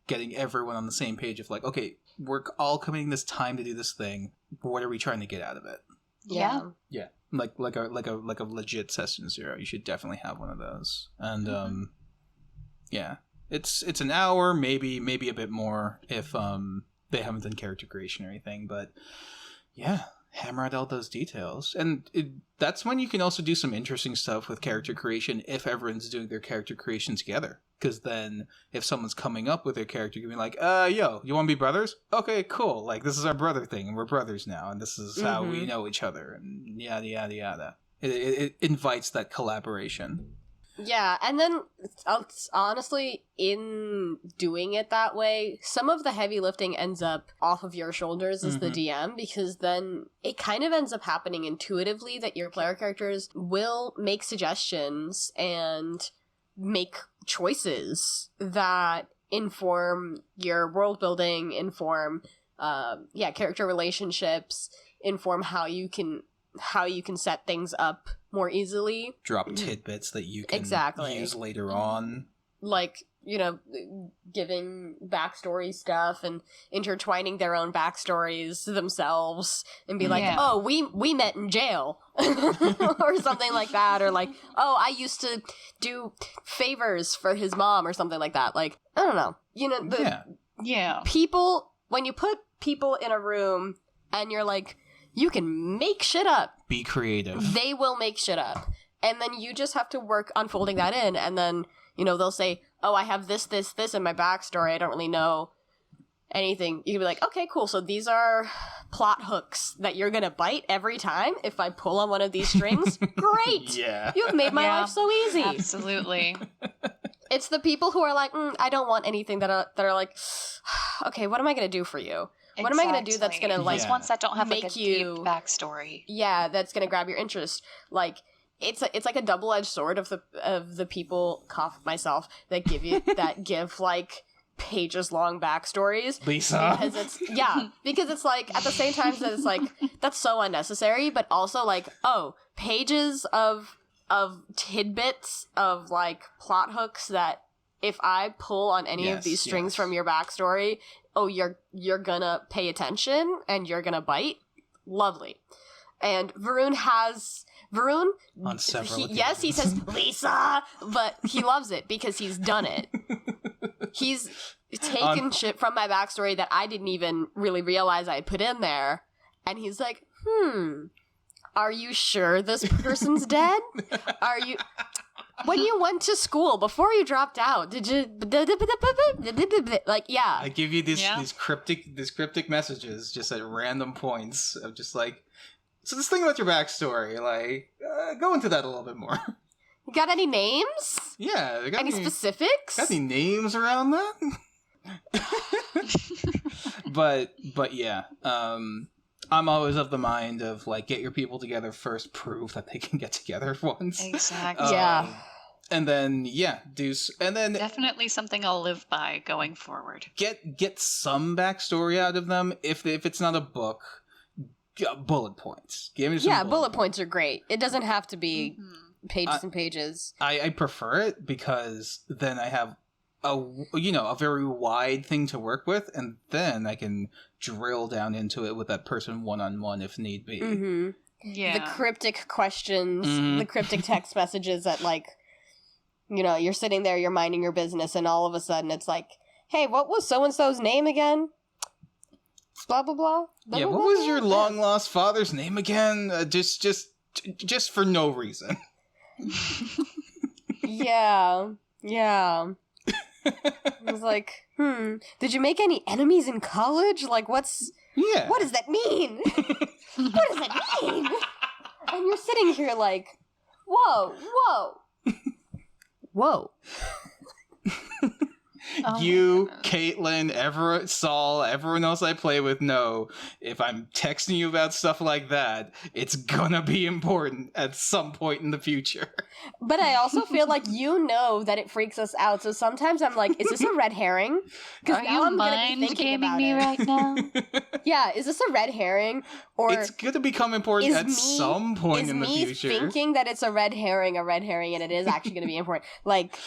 getting everyone on the same page of like, okay, we're all committing this time to do this thing. What are we trying to get out of it? Yeah. Yeah. Like a legit session 0. You should definitely have one of those. And yeah. It's an hour, maybe a bit more if they haven't done character creation or anything, but yeah, hammer out all those details. And that's when you can also do some interesting stuff with character creation if everyone's doing their character creation together. Because then if someone's coming up with their character, you can be like, yo, you want to be brothers? Okay, cool. Like, this is our brother thing, and we're brothers now, and this is how we know each other, and yada, yada, yada. It invites that collaboration. Yeah, and then honestly, in doing it that way, some of the heavy lifting ends up off of your shoulders as the DM, because then it kind of ends up happening intuitively that your player characters will make suggestions and make choices that inform your world building, inform character relationships, inform how you can set things up more easily. Drop tidbits that you can use later on. Like, you know, giving backstory stuff and intertwining their own backstories themselves and be like, oh, we met in jail or something like that. Or like, oh, I used to do favors for his mom or something like that. Like, I don't know. You know, people, when you put people in a room and you're like, you can make shit up. Be creative. They will make shit up. And then you just have to work on folding that in. And then, you know, they'll say, oh, I have this in my backstory. I don't really know anything. You can be like, okay, cool. So these are plot hooks that you're going to bite every time if I pull on one of these strings. Great. Yeah. You've made my life so easy. Absolutely. It's the people who are like, I don't want anything that are like, okay, what am I going to do for you? What am I going to do that's going to, like, ones that don't have, make like, a you deep backstory? Yeah, that's going to grab your interest. Like, it's like a double-edged sword of the people, cough myself, that give, like, pages-long backstories. Lisa. Because it's, like, at the same time that it's, like, that's so unnecessary, but also, like, oh, pages of tidbits of, like, plot hooks that if I pull on any of these strings from your backstory, oh, you're gonna pay attention and you're gonna bite. Lovely. And Varun on several he says Lisa, but he loves it because he's done it. He's taken shit from my backstory that I didn't even really realize I put in there, and he's like, are you sure this person's dead? Are you... When you went to school, before you dropped out, did you... Like, yeah. I give you these cryptic messages just at random points of just like, so this thing about your backstory, like, go into that a little bit more. You got any names? Yeah. Any specifics? Got any names around that? But yeah. I'm always of the mind of, like, get your people together first, prove that they can get together once. Exactly. Yeah. And then, and then definitely something I'll live by going forward. Get some backstory out of them. If it's not a book, bullet points. Give me some bullet points are great. It doesn't have to be pages and pages. I prefer it because then I have a very wide thing to work with, and then I can drill down into it with that person one-on-one if need be. Mm-hmm. Yeah. The cryptic questions, the cryptic text messages that, like, you're sitting there, you're minding your business, and all of a sudden it's like, hey, what was so-and-so's name again? Blah, blah, blah. Yeah, what was your long-lost father's name again? Just for no reason. Yeah. I was like, did you make any enemies in college? Like, what does that mean? What does that mean? And you're sitting here like, whoa. You, Caitlin, Saul, everyone else I play with know if I'm texting you about stuff like that, it's gonna be important at some point in the future. But I also feel like that it freaks us out, so sometimes I'm like, is this a red herring? Are you mind gaming me right now? Yeah, is this a red herring? Or it's gonna become important at some point in the future. Is me thinking that it's a red herring, and it is actually gonna be important? Like,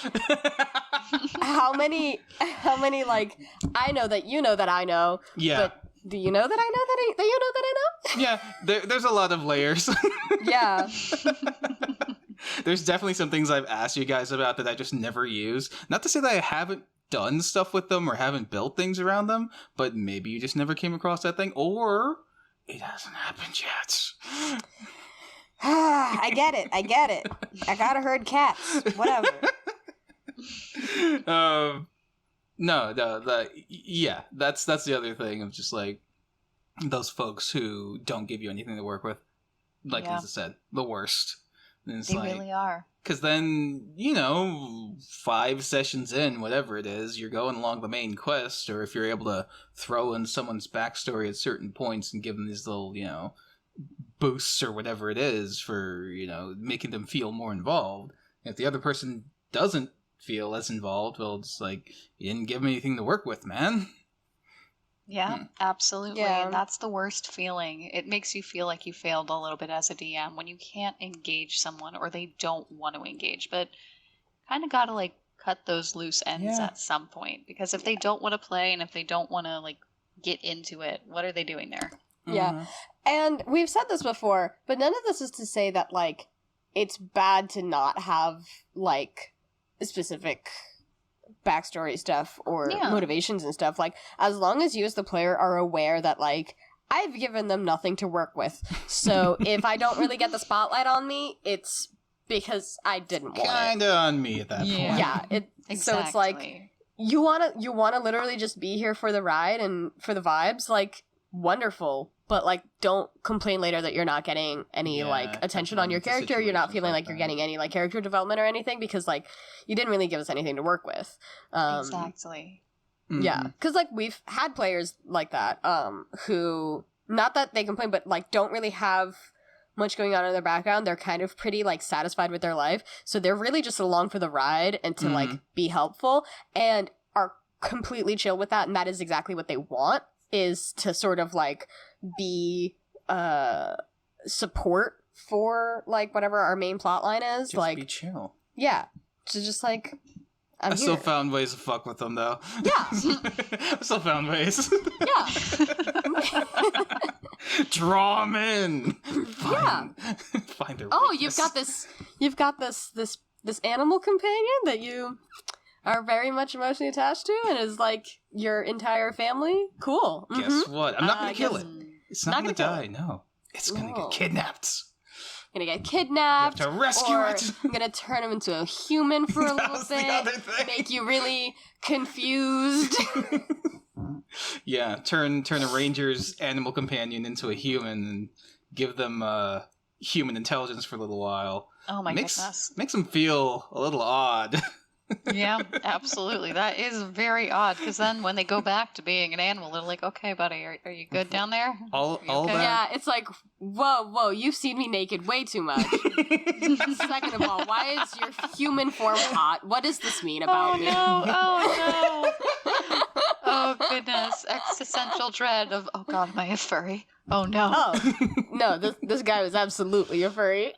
how many, like, I know that you know that I know. Yeah. But do you know that I know that you know that I know? Yeah, there's a lot of layers. Yeah. There's definitely some things I've asked you guys about that I just never use. Not to say that I haven't done stuff with them or haven't built things around them, but maybe you just never came across that thing, or it hasn't happened yet. I get it. I gotta herd cats. Whatever. That's the other thing of just like those folks who don't give you anything to work with. Like Lisa said, the worst. And it's they really are. Because then, 5 sessions in, whatever it is, you're going along the main quest, or if you're able to throw in someone's backstory at certain points and give them these little, boosts or whatever it is for, making them feel more involved. If the other person doesn't feel as involved, well, it's like, you didn't give them anything to work with, man. Yeah, absolutely. Yeah. And that's the worst feeling. It makes you feel like you failed a little bit as a DM when you can't engage someone or they don't want to engage. But kind of got to, like, cut those loose ends at some point. Because if they don't want to play and if they don't want to, like, get into it, what are they doing there? Yeah. And we've said this before, but none of this is to say that, like, it's bad to not have, like, specific backstory stuff or motivations and stuff. Like, as long as you as the player are aware that, like, I've given them nothing to work with, so if I don't really get the spotlight on me, it's because I didn't want it. Kinda on me at that point. Yeah, Exactly. So it's like, you wanna literally just be here for the ride and for the vibes, like, wonderful. But, like, don't complain later that you're not getting any, like, attention on your character. You're not feeling like you're getting any, like, character development or anything because, like, you didn't really give us anything to work with. Exactly. Yeah. Because, like, we've had players like that who, not that they complain, but, like, don't really have much going on in their background. They're kind of pretty, like, satisfied with their life. So they're really just along for the ride and to, like, be helpful and are completely chill with that. And that is exactly what they want, is to sort of, like, be support for, like, whatever our main plot line is. Just like, be chill. Yeah. To just, like, I still found ways to fuck with them, though. Yeah. I still found ways. Yeah. Draw them in. Find their weakness. You've got this animal companion that you are very much emotionally attached to and is, like, your entire family. Cool. Mm-hmm. Guess what? I'm not gonna kill it. It's not gonna die. No. It's gonna get kidnapped. Gonna get kidnapped. You have to rescue it. I'm gonna turn him into a human for a little bit. Make you really confused. Yeah, turn a ranger's animal companion into a human and give them human intelligence for a little while. Oh my goodness. Makes them feel a little odd. Yeah, absolutely. That is very odd, because then when they go back to being an animal, they're like, okay, buddy, are you good down there? All that. Yeah, it's like, whoa, you've seen me naked way too much. Second of all, why is your human form hot? What does this mean about me? Oh no! Oh goodness! Existential dread of, oh god, am I a furry? Oh no! Oh no, this guy was absolutely a furry.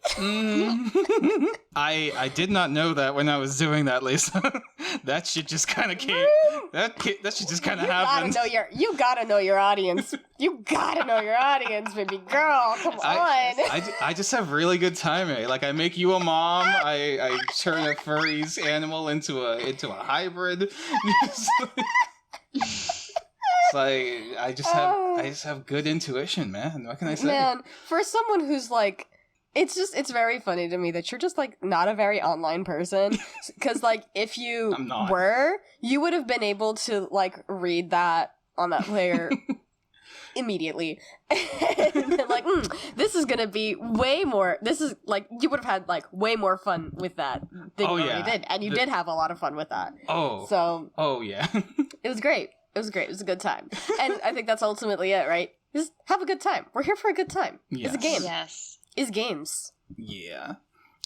I did not know that when I was doing that, Lisa. That shit just kind of came. That shit just kind of happened. You gotta know your audience. You gotta know your audience, baby girl. Come on. I just have really good timing. Like I make you a mom. I turn a furry's animal into a hybrid. It's like I just have good intuition, man. What can I say? Man, for someone who's like, it's very funny to me that you're just like not a very online person. Because like if you were, you would have been able to like read that on that player immediately, and been like, this is gonna be way more. This is like you would have had like way more fun with that than you already did, and you did have a lot of fun with that. Oh yeah, it was great. It was great. It was a good time. And I think that's ultimately it, right? Just have a good time. We're here for a good time. Yes. It's a game. Yes. It's games. Yeah.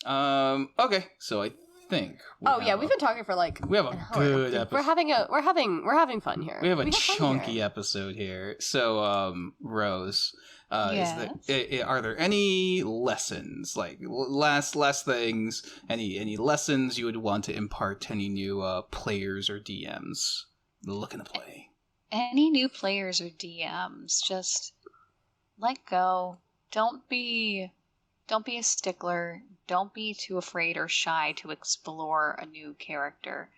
Okay. So I think we've been talking for like we have a good episode. We're having fun here. We have a chunky episode here. So Rose, yes. Are there any lessons, like last things, any lessons you would want to impart to any new players or DMs looking to play? Any new players or DMs, just let go. Don't be a stickler. Don't be too afraid or shy to explore a new character.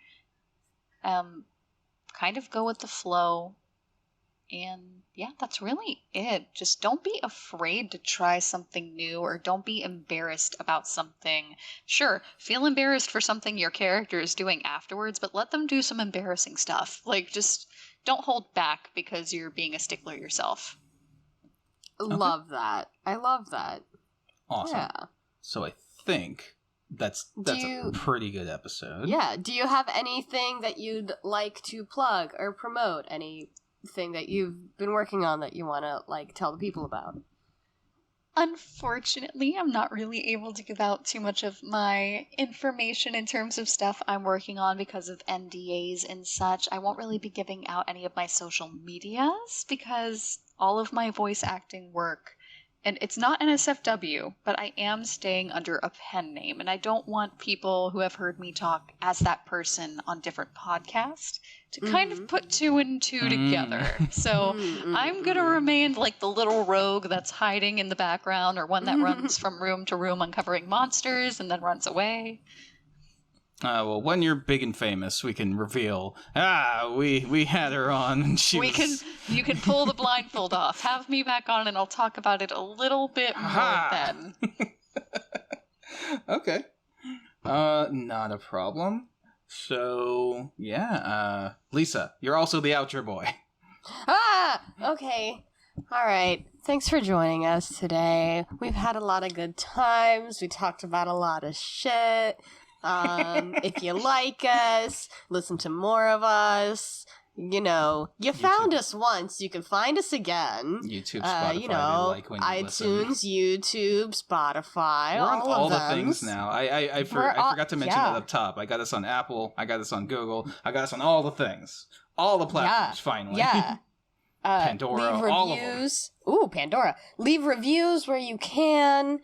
Kind of go with the flow. And yeah, that's really it. Just don't be afraid to try something new, or don't be embarrassed about something. Sure, feel embarrassed for something your character is doing afterwards, but let them do some embarrassing stuff. Like, just don't hold back because you're being a stickler yourself. Love that. I love that. Awesome. Yeah. So I think that's a pretty good episode. Yeah. Do you have anything that you'd like to plug or promote? Anything that you've been working on that you want to like tell the people about? Unfortunately, I'm not really able to give out too much of my information in terms of stuff I'm working on because of NDAs and such. I won't really be giving out any of my social medias because all of my voice acting work, and it's not NSFW, but I am staying under a pen name, and I don't want people who have heard me talk as that person on different podcasts to kind of put two and two together. So I'm going to remain like the little rogue that's hiding in the background, or one that runs from room to room uncovering monsters and then runs away. Well, when you're big and famous, we can reveal, we had her on, and you can pull the blindfold off. Have me back on, and I'll talk about it a little bit more then. Okay. Not a problem. So, yeah, Lisa, you're also the outro boy. Okay. All right. Thanks for joining us today. We've had a lot of good times. We talked about a lot of shit. If you like us, listen to more of us. You know, you found us once, you can find us again. YouTube, Spotify, they like when you iTunes, listen. YouTube, Spotify, We're on all of the things now. I forgot to mention that up top. I got us on Apple, I got us on Google, I got us on all the things. All the platforms, finally. Yeah. Pandora, leave all of them. reviews. Ooh, Pandora. Leave reviews where you can.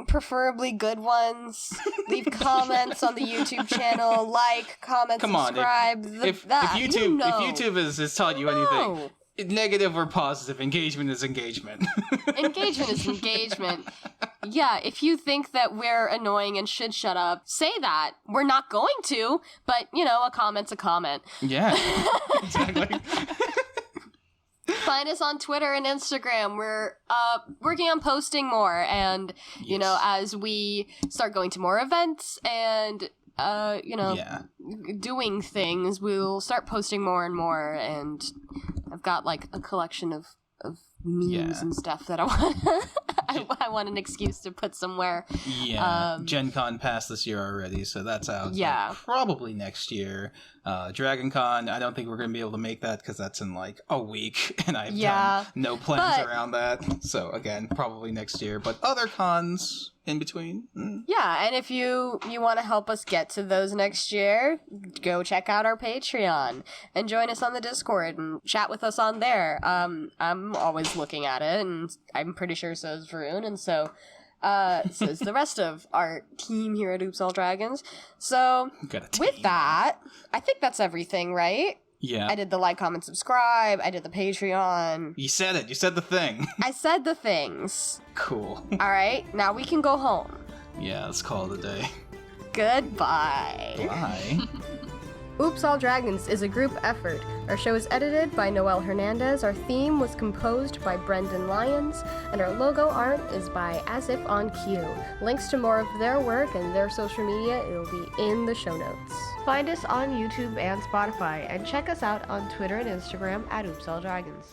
Preferably good ones. Leave comments on the YouTube channel. Like, comment, subscribe. If YouTube has taught you anything, negative or positive, engagement is engagement. Engagement is engagement. Yeah, if you think that we're annoying and should shut up, say that. We're not going to, but, a comment's a comment. Yeah, exactly. Find us on Twitter and Instagram. We're working on posting more, and as we start going to more events and doing things, we'll start posting more and more. And I've got like a collection of memes and stuff that I want. I want an excuse to put somewhere. Yeah, Gen Con passed this year already, so that's out. Yeah, probably next year. Dragon Con, I don't think we're going to be able to make that because that's in like a week, and I've done no plans around that. So again, probably next year. But other cons in between. Yeah, and if you want to help us get to those next year, go check out our Patreon and join us on the Discord and chat with us on there. I'm always looking at it, and I'm pretty sure so is Varun, and so is the rest of our team here at Oops All Dragons. So with that, I think that's everything, right? Yeah. I did the like, comment, subscribe. I did the Patreon. You said it. You said the thing. I said the things. Cool. All right. Now we can go home. Yeah, let's call it a day. Goodbye. Bye. Oops All Dragons is a group effort. Our show is edited by Noel Hernandez, our theme was composed by Brendan Lyons, and our logo art is by Azif On Q. Links to more of their work and their social media will be in the show notes. Find us on YouTube and Spotify, and check us out on Twitter and Instagram at Oops All Dragons.